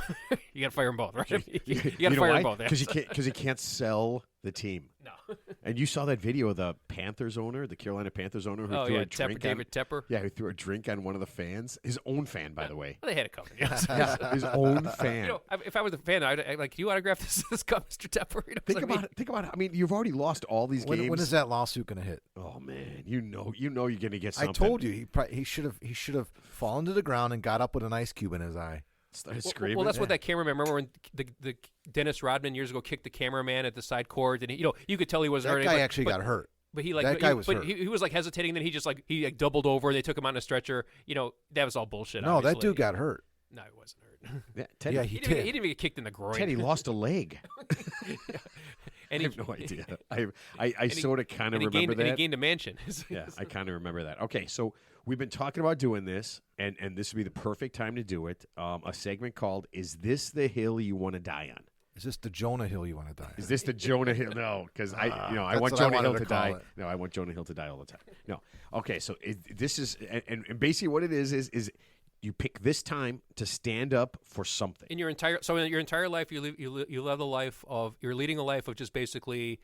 You got to fire them both, right? You got to fire them both. Because he can't sell the team. No. And you saw that video of the Panthers owner, the Carolina Panthers owner, who threw a drink David Tepper. Yeah, who threw a drink on one of the fans. His own fan, by the way. Well, they had it covered. Yes. Yeah, his own fan. If I was a fan, I'd like, can you autograph this guy, Mr. Tepper? Think about it. I mean, you've already lost all these games. When is that lawsuit going to hit? Oh man, you know you're going to get something. I told you he should have fallen to the ground and got up with an ice cube in his eye. Started screaming. Well, that's what that cameraman. Remember when the Dennis Rodman years ago kicked the cameraman at the side court, and you could tell he wasn't hurt. That guy actually got hurt. But he like That guy was hurt. he was like hesitating. Then he doubled over. They took him on a stretcher. That was all bullshit. No, obviously. that dude got hurt. No, he wasn't hurt. Yeah, Teddy, Yeah, He didn't even get kicked in the groin. Teddy lost a leg. And I have no idea. I sort of kind of and he remember gained, that. And he gained a mansion. Yeah, I kind of remember that. Okay, so we've been talking about doing this, and this would be the perfect time to do it. A segment called "Is This the Hill You Want to Die On?" Is this the Jonah Hill you want to die on? Is this the Jonah Hill? No, because I that's want what I Jonah Hill wanted to to call die. it. No, I want Jonah Hill to die all the time. No. Okay, so this is and basically what it is you pick this time to stand up for something. in your entire life, you live the life of you're leading a life of just basically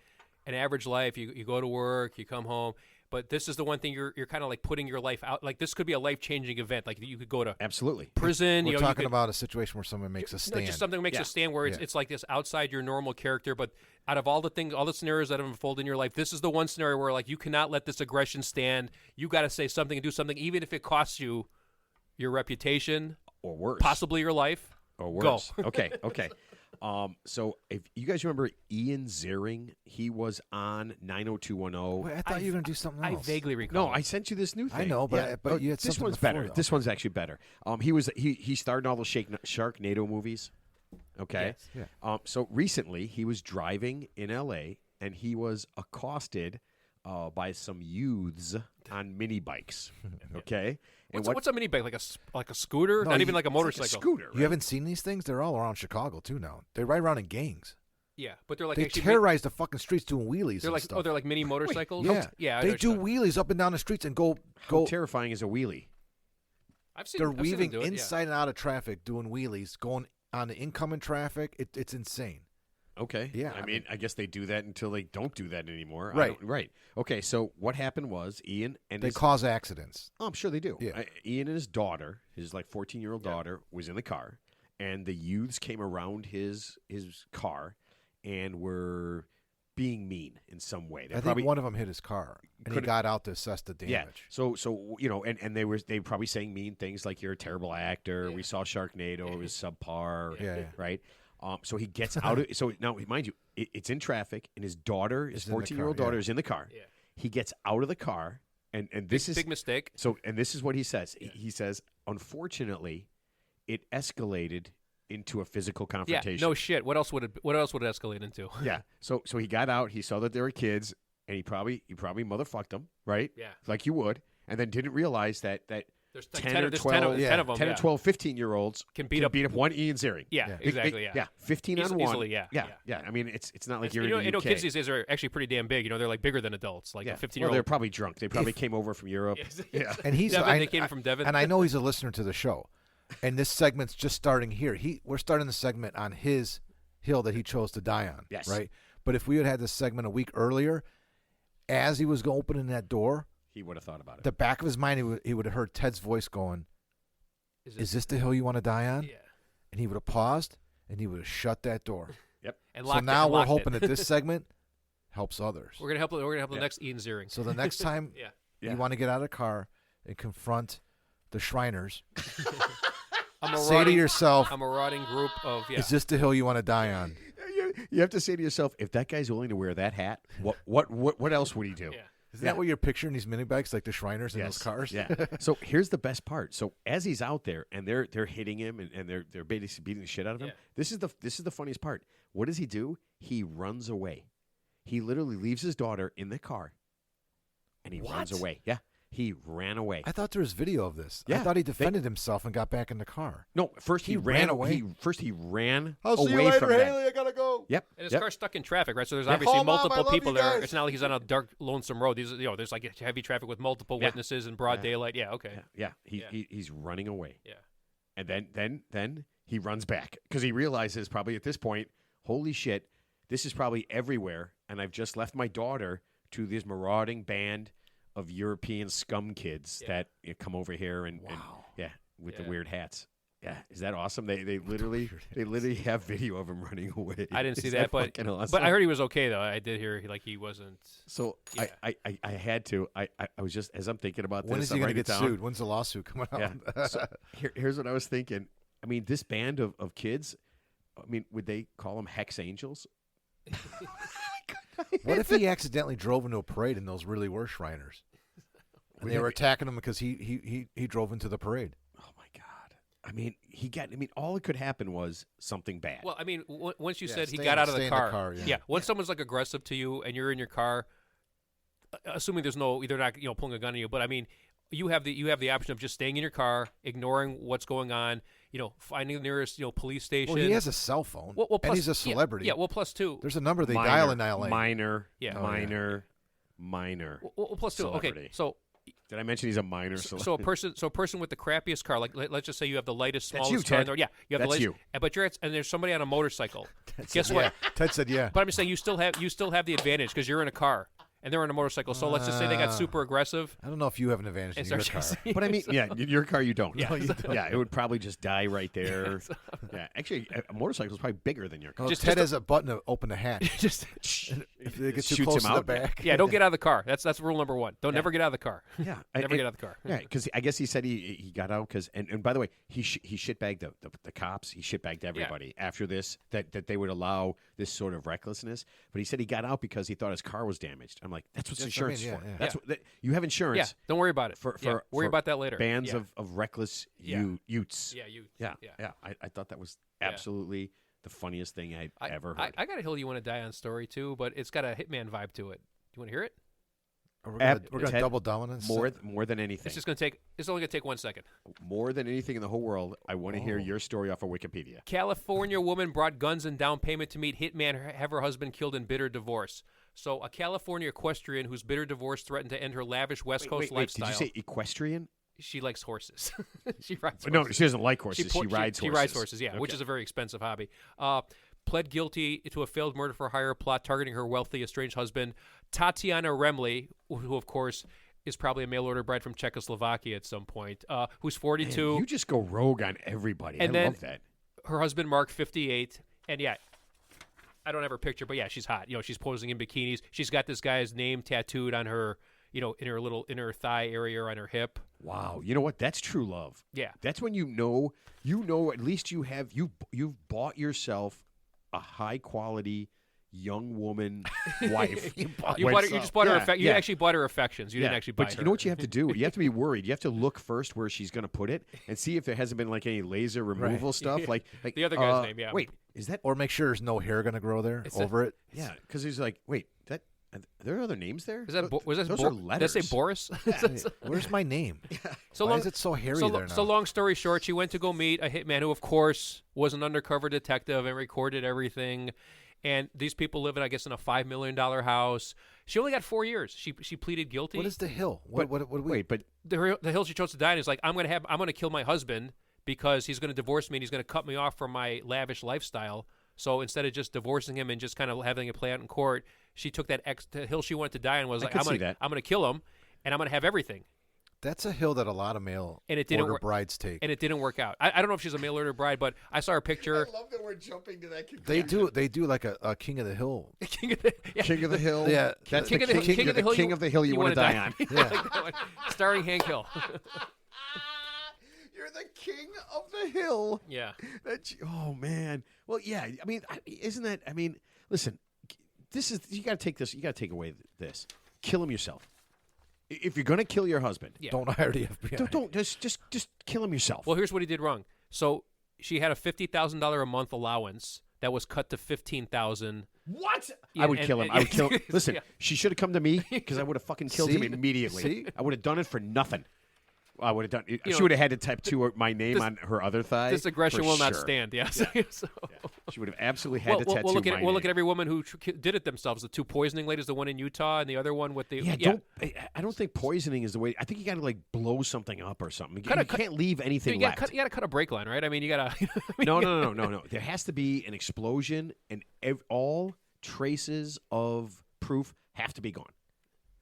an average life. You go to work, you come home. But this is the one thing you're kind of like putting your life out. Like this could be a life-changing event. Like you could go to Absolutely. prison. We're you talking could, about a situation where someone makes a stand. No, just something that makes Yeah. a stand where it's like this outside your normal character. But out of all the scenarios that have unfolded in your life, this is the one scenario where like you cannot let this aggression stand. You got to say something and do something, even if it costs you your reputation, Or worse. possibly your life. Or worse. Okay. So if you guys remember Ian Ziering, he was on 90210. Wait, I thought you were going to do something I else. vaguely recall. No, I sent you this new thing. I know, but Yeah. you had this something one's before, better. though. This one's actually better. He starred in all the Sharknado movies. Okay. Yes. Yeah. So recently he was driving in L.A. and he was accosted by some youths on mini bikes. Okay. And What's a mini bike? Like a scooter? No, Not even you- like a it's like motorcycle. a scooter. You haven't seen these things? They're all around Chicago, too, now. They ride around in gangs. Yeah, but they're like They actually terrorize the fucking streets doing wheelies they're and like stuff. they're like mini motorcycles. yeah. yeah. I They know what do you're talking- wheelies up and down the streets and go. How terrifying is a wheelie? I've seen. They're I've seen them weaving do it, yeah. inside and out of traffic, doing wheelies, going on the incoming traffic. It's insane. Okay. Yeah, I I mean, I guess they do that until they don't do that anymore. Right. Right. Okay. So what happened was Ian and They his cause accidents. Oh, I'm sure they do. Yeah. Ian and his daughter, his like 14-year-old daughter, was in the car, and the youths came around his car and were being mean in some way. They I think one of them hit his car, and he Could've- got out to assess the damage. Yeah. So and they were probably saying mean things like you're a terrible actor. Yeah. We saw Sharknado. It was subpar. Yeah. Right. So he gets out of so now mind you, it's in traffic, and his daughter, his Is in the 14-year-old car, daughter, yeah. is in the car. Yeah. He gets out of the car, and this is Big mistake. So, and this is what he says. He says, unfortunately, it escalated into a physical Yeah. confrontation. No shit. What else would it escalate into? Yeah. So he got out. He saw that there were kids, and he probably motherfucked them, right? Yeah. Like you would, and then didn't realize that There's like 10 10 or there's 12 10 of them. 10 yeah. or 12, 15-year-olds Can beat up one Ian Ziering. Yeah, Yeah. exactly. Yeah. 15 on one. Easily, yeah. Yeah. I mean, it's not like You you're know, in the you know, UK. kids these days are actually pretty damn big. They're like bigger than adults. Like yeah. a 15-year-old. Well, they're probably drunk. They probably came over from Europe. Yeah. And he's Devin, I, they came from Devon. and I know he's a listener to the show. And this segment's just starting here. We're starting the segment on his hill that he chose to die on. Yes. Right. But if we had had this segment a week earlier, as he was opening that door, He would have thought about it. the back of his mind, he would have heard Ted's voice going, "Is this the hill you want to die on?" Yeah. And he would have paused and he would have shut that door. Yep. And So locked it- now and we're locked it. hoping that this segment helps others. We're gonna help. We're gonna help Yeah. the next Ian Ziering. So the next time Yeah. Yeah. you want to get out of the car and confront the Shriners, A say to marauding, yourself, a marauding group of "Is this the hill you want to die on?" You have to say to yourself, if that guy's willing to wear that hat, what else would he do? Yeah. Isn't that what you're picturing these mini bikes, like the Shriners in Yes. those cars? Yeah. So here's the best part. So as he's out there and they're hitting him and they're basically beating the shit out of him. Yeah. This is the funniest part. What does he do? He runs away. He literally leaves his daughter in the car, and he runs What? away. Yeah. He ran away. I thought there was video of this. I Yeah, thought he defended himself and got back in the car. No, first he, He ran away? He ran I'll see you away later, from that. Haley. I gotta go. Yep. And his yep. car's stuck in traffic, right? So there's Yeah. obviously Oh, Mom, I multiple love people you there. guys. It's not like he's on a dark, lonesome road. These, there's like heavy traffic with multiple Yeah. witnesses in broad Yeah. daylight. Yeah, okay. Yeah. Yeah. He's running away. Yeah. And then he runs back because he realizes probably at this point, holy shit, this is probably everywhere, and I've just left my daughter to this marauding band of European scum kids that come over here and with the Yeah. weird hats. Yeah, is that awesome? They literally have video of him running away. I didn't see Is that, but fucking awesome? but I heard he was okay though. I did hear he wasn't. So Yeah. I had to. I was just as I'm thinking about When this. is he I'm going to writing get it down. sued? When's the lawsuit coming out? Yeah. So here's what I was thinking. I mean, this band of kids, I mean, would they call them Hex Angels? What if he accidentally drove into a parade and those really were Shriners? And they were attacking him because he drove into the parade. Oh my God! I mean, all that could happen was something bad. Well, I mean, once you said he stay got in- out of stay the in the car, car, yeah. Once someone's like aggressive to you and you're in your car, assuming they're not pulling a gun on you, but I mean, you have the option of just staying in your car, ignoring what's going on, finding the nearest police station. Well, he has a cell phone, Well, plus, and he's a celebrity. Yeah, well, plus two. There's a number they Minor, dial in LA. Minor, Yeah. Oh, minor. Well, plus two. Okay, Celebrity. so Did I mention he's a minor? so a person with the crappiest car, like let's just say you have the lightest, That's smallest you, car. Ted. Yeah, you have That's the you. lightest, but and there's somebody on a motorcycle. Guess what? Ted said, "Yeah." But I'm just saying you still have the advantage because you're in a car and they're on a motorcycle. So let's just say they got super aggressive. I don't know if you have an advantage in and your start car. chasing- But I mean, yeah, in your car you don't. Yeah. No, you don't. Yeah, it would probably just die right there. Yeah, actually, a motorcycle is probably bigger than your car. Well, Just- Ted just has a button to open the hatch. just If they get too Shoots close him to the out. back. yeah, don't get out of the car. That's rule number one. Don't never get out of the car. Yeah, Never get out of the car. Yeah, because I guess he said he got out because and by the way he shitbagged the cops. He shitbagged everybody after this that they would allow this sort of recklessness. But he said he got out because he thought his car was damaged. I'm like, that's what That's insurance what I is mean, for. yeah. That's what you have insurance. Yeah, don't worry about it. For worry about that later. Bands Yeah. of reckless Yeah. Utes. Yeah, you. Yeah. I thought that was absolutely the funniest thing I'd ever heard. I got a Hill You Want to Die On story too, but it's got a Hitman vibe to it. Do you want to hear it? We're going to Ted, double down on this. more than anything. It's only gonna take 1 second. More than anything in the whole world, I want to hear your story off of Wikipedia. California woman brought guns and down payment to meet hitman, have her husband killed in bitter divorce. So a California equestrian whose bitter divorce threatened to end her lavish West Coast lifestyle. Did you say equestrian? She likes horses. She rides horses. No, she doesn't like horses. She rides horses. She rides horses, yeah, which Okay. is a very expensive hobby. Pled guilty to a failed murder for hire plot targeting her wealthy estranged husband, Tatiana Remley, who of course is probably a mail-order bride from Czechoslovakia at some point, who's 42. Man, you just go rogue on everybody. And I then- love that. Her husband, Mark, 58. And yeah, I don't have her picture, but yeah, she's hot. She's posing in bikinis. She's got this guy's name tattooed on her, in her thigh area or on her hip. Wow. You know what? That's true love. Yeah. That's when you know at least you've bought yourself a high quality young woman wife. You just bought her. You actually bought her affections. You didn't actually buy but her. you know what you have to do? You have to be worried. You have to look first where she's going to put it and see if there hasn't been like any laser removal stuff. Like The other guy's name, yeah. Wait, is that? Or make sure there's no hair going to grow there over it. Yeah, because he's like, wait, are there other names there? Is that was that those Bo- are letters. Did I say Boris? Where's my name? So Why long, is it so hairy so, there now? So long story short, she went to go meet a hitman who, of course, was an undercover detective and recorded everything. And these people live in, I guess, in a $5 million house. She only got 4 years. She pleaded guilty. What is the hill? But, What we? wait, but the hill she chose to die in is like, I'm gonna kill my husband because he's gonna divorce me and he's gonna cut me off from my lavish lifestyle. So instead of just divorcing him and just kind of having it play out in court, she took the hill she wanted to die on was like, I'm gonna kill him and I'm gonna have everything. That's a hill that a lot of male And it didn't order work- brides take. And it didn't work out. I don't know if she's a mail order bride, but I saw her picture. I love that we're jumping to that. They do like a king of the hill. King of the, yeah. King of the Hill. Yeah, that's King the of the king, King of the Hill. King of the Hill. You want to die on. Yeah. Like that one. Starring Hank Hill. You're the king of the hill. Yeah. Oh man. Well, yeah. I mean, isn't that? I mean, listen. This is you got to take this. You got to take away this. Kill him yourself. If you're gonna kill your husband, Yeah. Don't hire the FBI. don't just kill him yourself. Well, here's what he did wrong. So she had a $50,000 a month allowance that was cut to $15,000. What? Yeah, I would and- kill him. and- I would kill him. yeah. Listen, she should have come to me because I would have fucking killed him See? immediately. See? I would have done it for nothing. I would have done. She know, would have had to tattoo my name this- on her other thigh. This aggression for will not sure. stand. Yes. So- She would have absolutely had to tattoo look at my look at name. every woman who did it themselves. The two poisoning ladies, the one in Utah and the other one with the Yeah, I don't think poisoning is the way. I think you got to like blow something up or something. You can't leave anything You left. got to cut a brake line, right? I mean, you got to. No. There has to be an explosion, and all traces of proof have to be gone.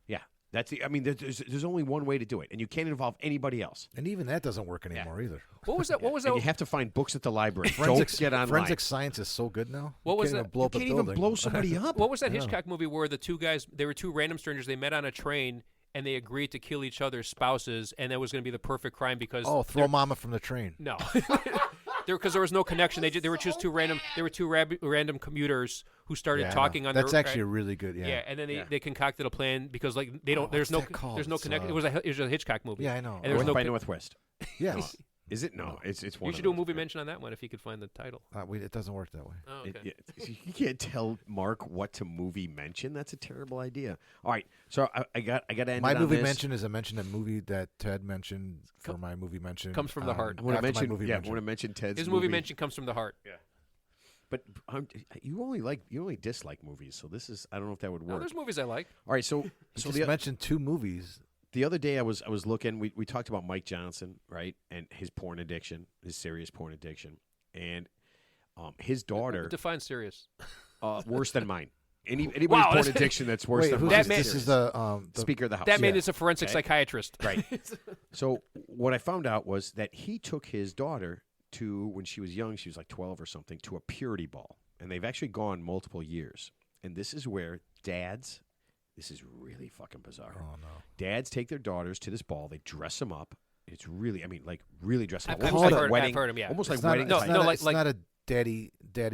Yeah, that's the. I mean, there's only one way to do it, and you can't involve anybody else. And even that doesn't work anymore either. What was that? What was And that? you have to find books at the library. Forensics, Don't get online. forensic science is so good now. What You was can't that? even blow up You a can't even building. blow somebody up. What was that Hitchcock movie where the two guys, they were two random strangers, they met on a train and they agreed to kill each other's spouses, and that was going to be the perfect crime because Oh, throw mama from the train. no, because there was no connection. They were just two random. They were two random commuters who started Yeah, I know. talking on That's their, actually a really good. Yeah. and then Yeah. they concocted a plan because like they don't. Oh, there's what's no that called? there's no It's, connection. It was a Hitchcock movie. Yeah, I know. And there's North no by con- Northwest. Yes. Is it? No, it's one. You of should do a those, movie right? mention on that one if you could find the title. It doesn't work that way. Oh, okay. You can't tell Mark what to movie mention. That's a terrible idea. All right, so I got to end My it on movie this. mention is a movie that Ted mentioned for my movie mention. Comes from the heart. I want to after my mention. movie Yeah, I mention. want to mention Ted's His movie mention comes from the heart. Yeah, but you only dislike movies, so this is I don't know if that would No, work. there's movies I like. All right, so You so just mentioned 2 movies. the other day I was looking. We talked about Mike Johnson, right, and his porn addiction, his serious porn addiction, and his daughter Define serious. worse than mine. Anybody's Wow, porn that's- addiction that's worse Wait, than who's mine. That man- this is the Speaker of the House. That man Yeah. is a forensic Okay. psychiatrist. Right. So what I found out was that he took his daughter to, when she was young, she was like 12 or something, to a purity ball. And they've actually gone multiple years. And this is where dads, this is really fucking bizarre. Oh no. Dads take their daughters to this ball. They dress them up. It's really, I mean, like really dress them up. I've Almost like heard- wedding. I've heard 'em, yeah. Almost It's like not, wedding. it's type. not, No, it's like- not a daddy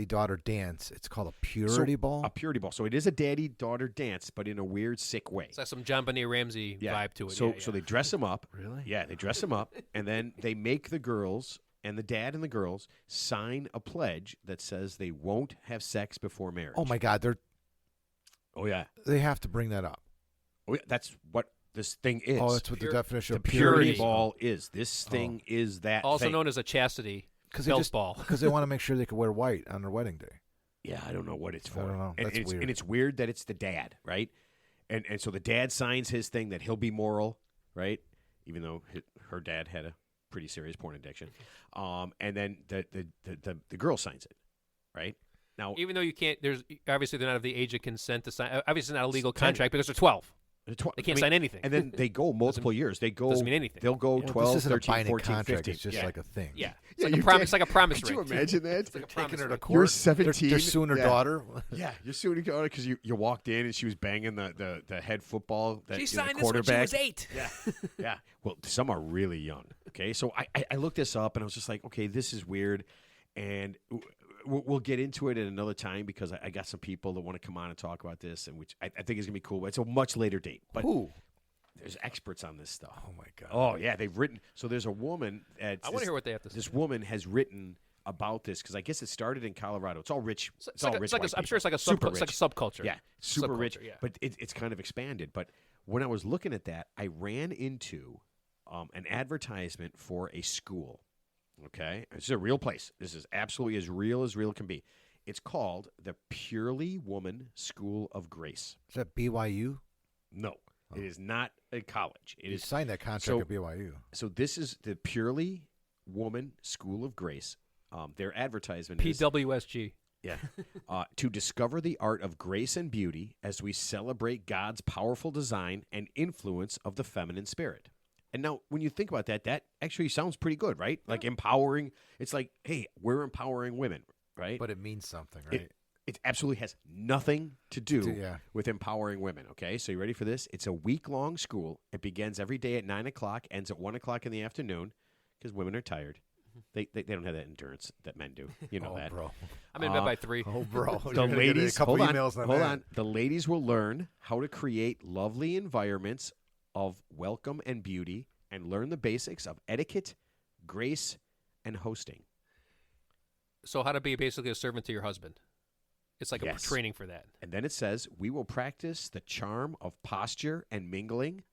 daughter dance. It's called a purity ball. A purity ball. So it is a daddy daughter dance, but in a weird, sick way. It's like some John Benet Ramsey vibe to it. So yeah, so yeah. they dress them up. Really? Yeah, they dress them up, and then they make the girls and the dad and the girls sign a pledge that says they won't have sex before marriage. Oh my God, Oh yeah. they have to bring that up. Oh yeah. That's what this thing is. Oh, that's what Pure- the definition the of purity is. ball is. This thing is that. also thing. known as a chastity Because belt ball. Because they want to make sure they can wear white on their wedding day. Yeah, I don't know what it's I for. don't know. And That's it's, weird. And it's weird that it's the dad, right? And so the dad signs his thing that he'll be moral, right? Even though her dad had a pretty serious porn addiction. And then the girl signs it, right? Now, Even though you can't, there's obviously they're not of the age of consent to sign. Obviously, it's not a legal 10. contract because they're 12. They They can't sign anything. And then they go multiple years. They go. doesn't mean anything. They'll go Well, 12, this isn't 13, a binding 14, contract. 15. It's just yeah. like a thing. Yeah, it's Yeah, like, you a prom- can't- it's like a promise Could you ring. imagine that? It's like a promise Taking her to ring. court. You're 17. They're suing her Yeah. daughter. Yeah, you're suing her because you walked in and she was banging the head football. That, She the signed this when she quarterback. was 8. Yeah, yeah. Well, some are really young. Okay, so I looked this up and I was just like, okay, this is weird, and we'll get into it at another time because I got some people that want to come on and talk about this, and which I think is gonna be cool. But it's a much later date. But Who? there's experts on this stuff. Oh my God. Oh yeah, they've written. So there's a woman. I want to hear what they have to say. this woman has written about this because I guess it started in Colorado. It's all rich. It's all like a- rich. like a- white I'm sure it's like a people. Super it's like a rich. subculture. Yeah, super rich. Subculture, yeah. But it's kind of expanded. But when I was looking at that, I ran into an advertisement for a school. Okay, this is a real place. This is absolutely as real can be. It's called the Purely Woman School of Grace. Is that BYU? No, it is not a college. It You is signed that contract so- at BYU. so. This is the Purely Woman School of Grace. Their advertisement is PWSG. yeah. To discover the art of grace and beauty as we celebrate God's powerful design and influence of the feminine spirit. And now, when you think about that, that actually sounds pretty good, right? Like empowering. It's like, hey, we're empowering women, right? But it means something, right? It absolutely has nothing to do Yeah. with empowering women. Okay, so you ready for this? It's a week-long school. It begins every day at 9 o'clock, ends at 1 o'clock in the afternoon because women are tired. They don't have that endurance that men do. You know oh, that. bro. I'm in bed by 3. Oh, bro. The You're gonna get ladies, a couple hold emails on, on hold that. on. The ladies will learn how to create lovely environments of welcome and beauty, and learn the basics of etiquette, grace, and hosting. So how to be basically a servant to your husband. It's like Yes. a training for that. And then it says, we will practice the charm of posture and mingling,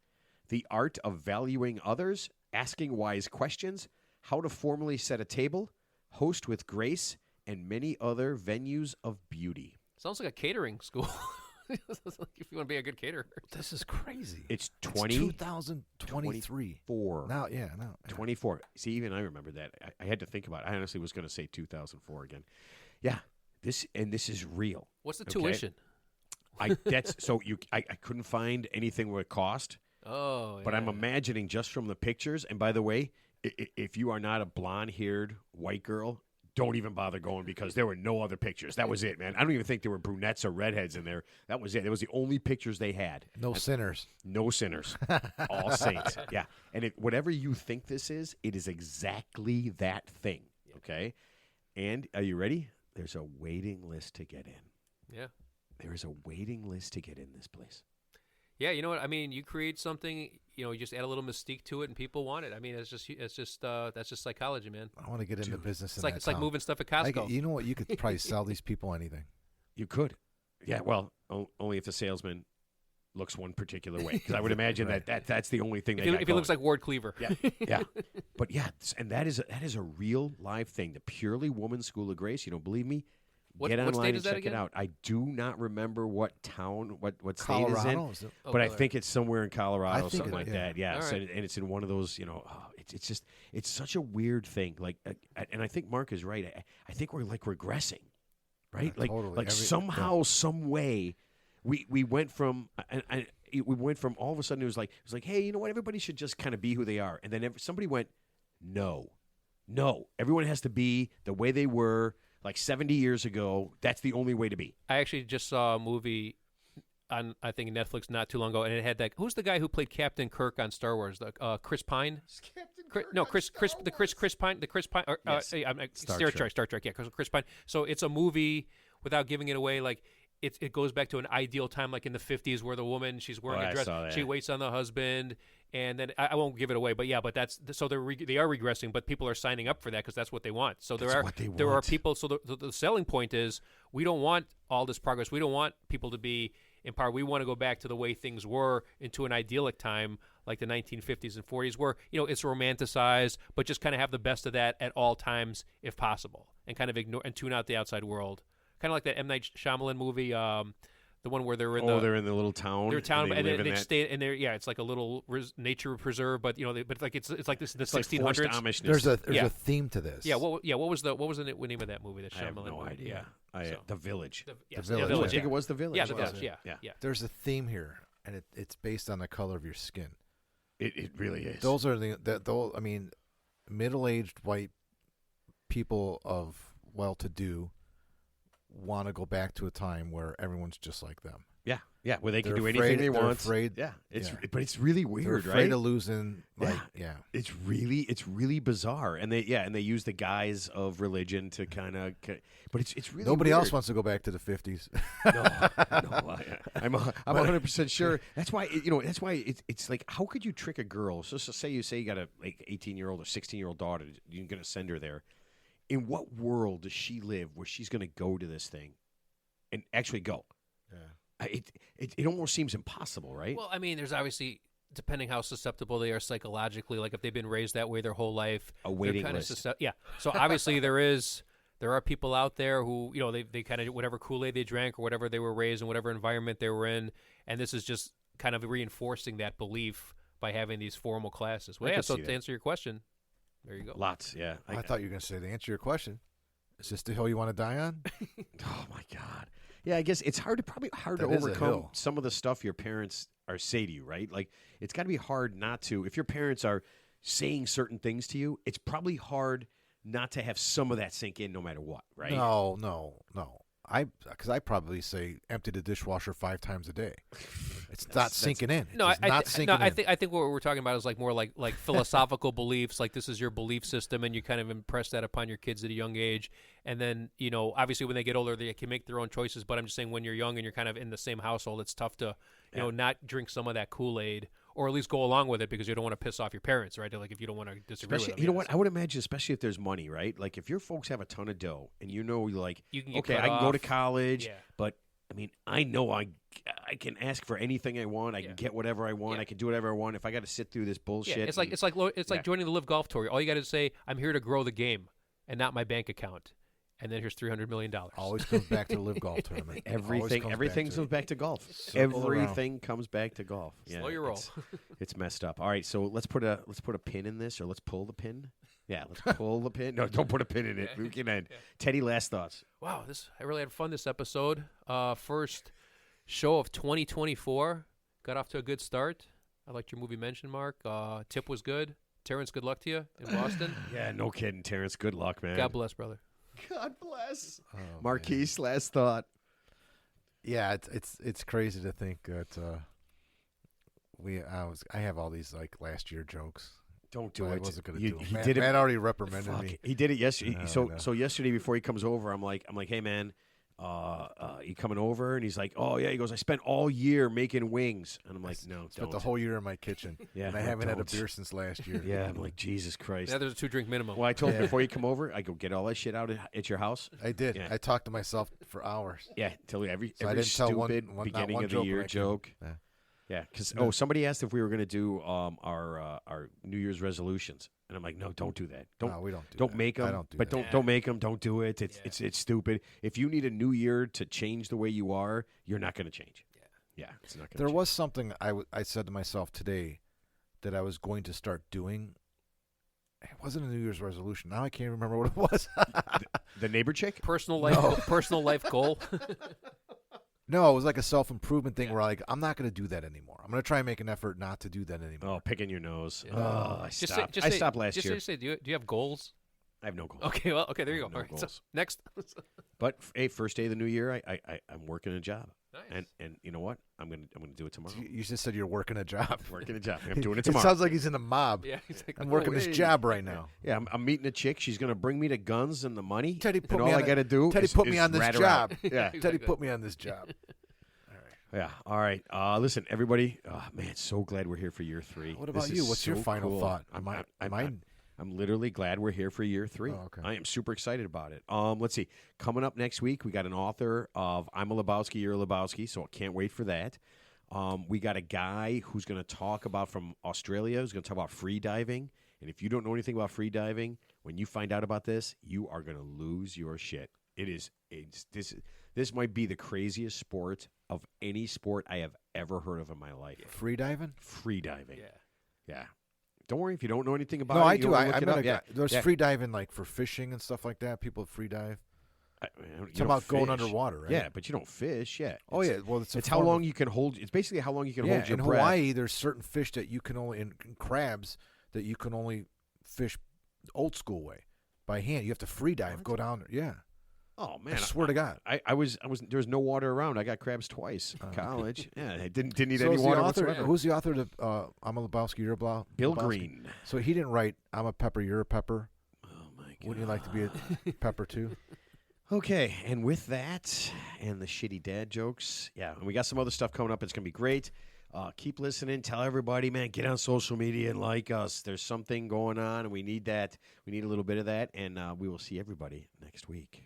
the art of valuing others, asking wise questions, how to formally set a table, host with grace, and many other venues of beauty. Sounds like a catering school. It's like if you want to be a good caterer. This is crazy. It's It's 2024. 2023. Now, yeah, no. 24. See, even I remember that. I had to think about it. I honestly was going to say 2004 again. Yeah, this is real. What's the Okay. tuition? I couldn't find anything with cost, Oh, but I'm yeah. imagining just from the pictures. And by the way, if you are not a blonde-haired white girl, don't even bother going because there were no other pictures. That was it, man. I don't even think there were brunettes or redheads in there. That was it. It was the only pictures they had. No sinners. No sinners. All saints. Yeah. And whatever you think this is, it is exactly that thing. Okay? And are you ready? There's a waiting list to get in. Yeah. There is a waiting list to get in this place. Yeah, you know what? I mean, you create something, you just add a little mystique to it, and people want it. I mean, that's just psychology, man. I want to get into business. It's like moving stuff at Costco. You know what? You could probably sell these people anything. You could. Yeah, well, only if the salesman looks one particular way. Because I would imagine Right. that's the only thing if he looks like Ward Cleaver. Yeah. But yeah, and that is a real live thing. The Purely Woman School of Grace. You don't believe me? Get what online state and is that check again? it out. I do not remember what town, what state Colorado. is in. Oh, But I Colorado. think it's somewhere in Colorado, I think something like yeah. that. Yeah, All so, right. and it's in one of those, it's such a weird thing. Like, and I think Mark is right. I think we're like regressing, right? Yeah, like, totally. like somehow, some way, we went from we went from all of a sudden it was like, hey, you know what? Everybody should just kind of be who they are, and then somebody went, no, everyone has to be the way they were. Like 70 years ago, that's the only way to be. I actually just saw a movie on, I think, Netflix not too long ago, and it had that. Who's the guy who played Captain Kirk on Star Wars? Chris Pine. Chris Pine. Yes. Star Trek. Yeah, Chris Pine. So it's a movie without giving it away. Like it goes back to an ideal time, like in the 50s, where the woman, she's wearing a dress, she waits on the husband. And then I won't give it away, but yeah, but that's so they are regressing, but people are signing up for that because that's what they want. So there are people. So the selling point is we don't want all this progress. We don't want people to be in power. We want to go back to the way things were, into an idyllic time like the 1950s and 40s, where it's romanticized, but just kind of have the best of that at all times if possible, and kind of ignore and tune out the outside world. Kind of like that M. Night Shyamalan movie. The one where they're in they're in the little town. Their town, and they that. stay in there. Yeah, it's like a little nature preserve, but but like it's like this in the It's like 1600s. forced Amishness. There's a Yeah. theme to this. Yeah, what was the name of that movie? That I have Shyamalan no movie? idea. Yeah, The Village. Yes, Village, The yeah. I think yeah. it was The Village. Yeah, The Village. Yeah. There's a theme here, and it's based on the color of your skin. It really is. Those are those. I mean, middle-aged white people of well-to-do want to go back to a time where everyone's just like them. Yeah, where they can They're do afraid- anything they they're want. afraid- Yeah, yeah. but it's really They're weird, afraid right? of losing. Yeah. It's really bizarre, and they use the guise of religion to kind of, but it's really Nobody weird. else wants to go back to the 50s. No, I'm 100% sure. That's why that's why it's like, how could you trick a girl? So say you got a 18-year-old or 16-year-old daughter, you're going to send her there. In what world does she live where she's going to go to this thing and actually go? Yeah. It almost seems impossible, right? Well, I mean, there's obviously, depending how susceptible they are psychologically, like if they've been raised that way their whole life, A waiting they're kinda list. Yeah. So obviously there are people out there who, they kind of, whatever Kool-Aid they drank or whatever they were raised in, whatever environment they were in, and this is just kind of reinforcing that belief by having these formal classes. Well, I yeah, can so see to that. answer your question, there you go. Lots, yeah. I thought you were going to say, to answer your question, is this the hill you want to die on? Oh my God. Yeah, I guess it's probably hard That to is a overcome hill. some of the stuff your parents are say to you, right? Like, it's got to be hard not to. If your parents are saying certain things to you, it's probably hard not to have some of that sink in, no matter what, right? No. Because I probably say empty the dishwasher 5 times a day. It's not sinking in. No, It's not sinking in. I think what we're talking about is like more like philosophical beliefs. Like this is your belief system, and you kind of impress that upon your kids at a young age. And then obviously when they get older, they can make their own choices. But I'm just saying, when you're young and you're kind of in the same household, it's tough to not drink some of that Kool-Aid, or at least go along with it because you don't want to piss off your parents, right? Like if you don't want to disagree with them. You know what? I would imagine, especially if there's money, right? Like if your folks have a ton of dough, and you're like, You can get okay, cut I can go to off. college, Yeah. but I mean, I know I can ask for anything I want. I can get whatever I want. Yeah. I can do whatever I want. If I got to sit through this bullshit, Yeah, it's like joining the Live Golf Tour. All you got to say, I'm here to grow the game, and not my bank account. And then here's $300 million. Always comes back to the Live Golf Tournament. everything comes back to golf. Circle Everything comes back to golf. Slow your roll. It's messed up. All right, so let's put a pin in this, or let's pull the pin. Yeah, let's pull the pin. No, don't put a pin in it. We can end. Teddy, last thoughts. Wow, I really had fun this episode. First show of 2024. Got off to a good start. I liked your movie mention, Mark. Tip was good. Terrence, good luck to you in Boston. Yeah, no kidding, Terrence. Good luck, man. God bless, brother. God bless. Oh, Marquise, last thought. Yeah, it's crazy to think that I have all these like last year jokes. Don't do I it. wasn't going to do it. He Matt, did it. Matt already reprimanded Fuck. me. He did it yesterday. No, so no. so yesterday before he comes over, I'm like, hey man, you coming over? And he's like, oh, yeah. He goes, I spent all year making wings. And I'm like, no, Spent don't. the whole year in my kitchen. Yeah, and I no, haven't had a don't. beer since last year. Yeah, I'm like, Jesus Christ. Yeah, there's a 2-drink minimum. Well, I told him before you come over, I go get all that shit out at your house. I did. Yeah. I talked to myself for hours. Yeah, tell you every So I every didn't tell stupid one- not beginning one of the joke year when I came. joke. Yeah. Yeah, because No. somebody asked if we were going to do our New Year's resolutions, and I'm like, no, don't do that. Don't No, we don't do don't that. make them. I don't do but that. don't make them. Don't do it. It's stupid. If you need a new year to change the way you are, you're not going to change. Yeah, it's not going to. There was something I said to myself today that I was going to start doing. It wasn't a New Year's resolution. Now I can't remember what it was. the neighbor chick. Personal life goal. No, it was like a self-improvement thing where like I'm not going to do that anymore. I'm going to try and make an effort not to do that anymore. Oh, picking your nose. Yeah. Oh, I stopped. I stopped last year. Just say, do you have goals? I have no goals. Okay, well, okay, there you go. No All right, so goals. next. But hey, first day of the new year, I'm working a job, Nice. and you know what? I'm gonna do it tomorrow. You just said you're working a job. Working a job. I'm doing it It tomorrow. sounds like he's in the mob. Yeah, he's like, I'm working this hey. job right now. Yeah, I'm meeting a chick. She's gonna bring me the guns and the money. Teddy put and me all on I got to do. Teddy is, put is me on this rat her out. job. Yeah, Teddy Exactly. put me on this job. yeah. All right. Listen, everybody. Oh, man, so glad we're here for year 3. What This about you? is What's your so final cool. thought? I'm literally glad we're here for year 3. Oh, okay. I am super excited about it. Let's see. Coming up next week, we got an author of I'm a Lebowski, You're a Lebowski, so I can't wait for that. We got a guy who's going to talk about from Australia, who's going to talk about free diving. And if you don't know anything about free diving, when you find out about this, you are going to lose your shit. This might be the craziest sport of any sport I have ever heard of in my life. Free diving? Free diving. Yeah. Yeah. Don't worry if you don't know anything about No, it. I you do. don't wanna I look it met up. a guy. There's Yeah. free diving like for fishing and stuff like that. People free dive. You It's don't about going fish. underwater, right? Yeah, but you don't fish. Yeah. Oh yeah. Well, It's how long you can hold. It's basically how long you can hold your in breath. Hawaii, there's certain fish that you can only in crabs that you can only fish old school way by hand. You have to free dive, What? go down. Yeah. Oh man, I swear to God. I was. There was no water around. I got crabs twice in college. Yeah, I didn't need So any is the water author, whatsoever. who's the author of I'm a Lebowski, You're a Bill Lebowski? Green. So he didn't write I'm a pepper, you're a pepper. Oh my god. Wouldn't you like to be a pepper too? Okay, and with that and the shitty dad jokes, yeah, and we got some other stuff coming up. It's gonna be great. Keep listening. Tell everybody, man, get on social media and like us. There's something going on, and we need that. We need a little bit of that, and we will see everybody next week.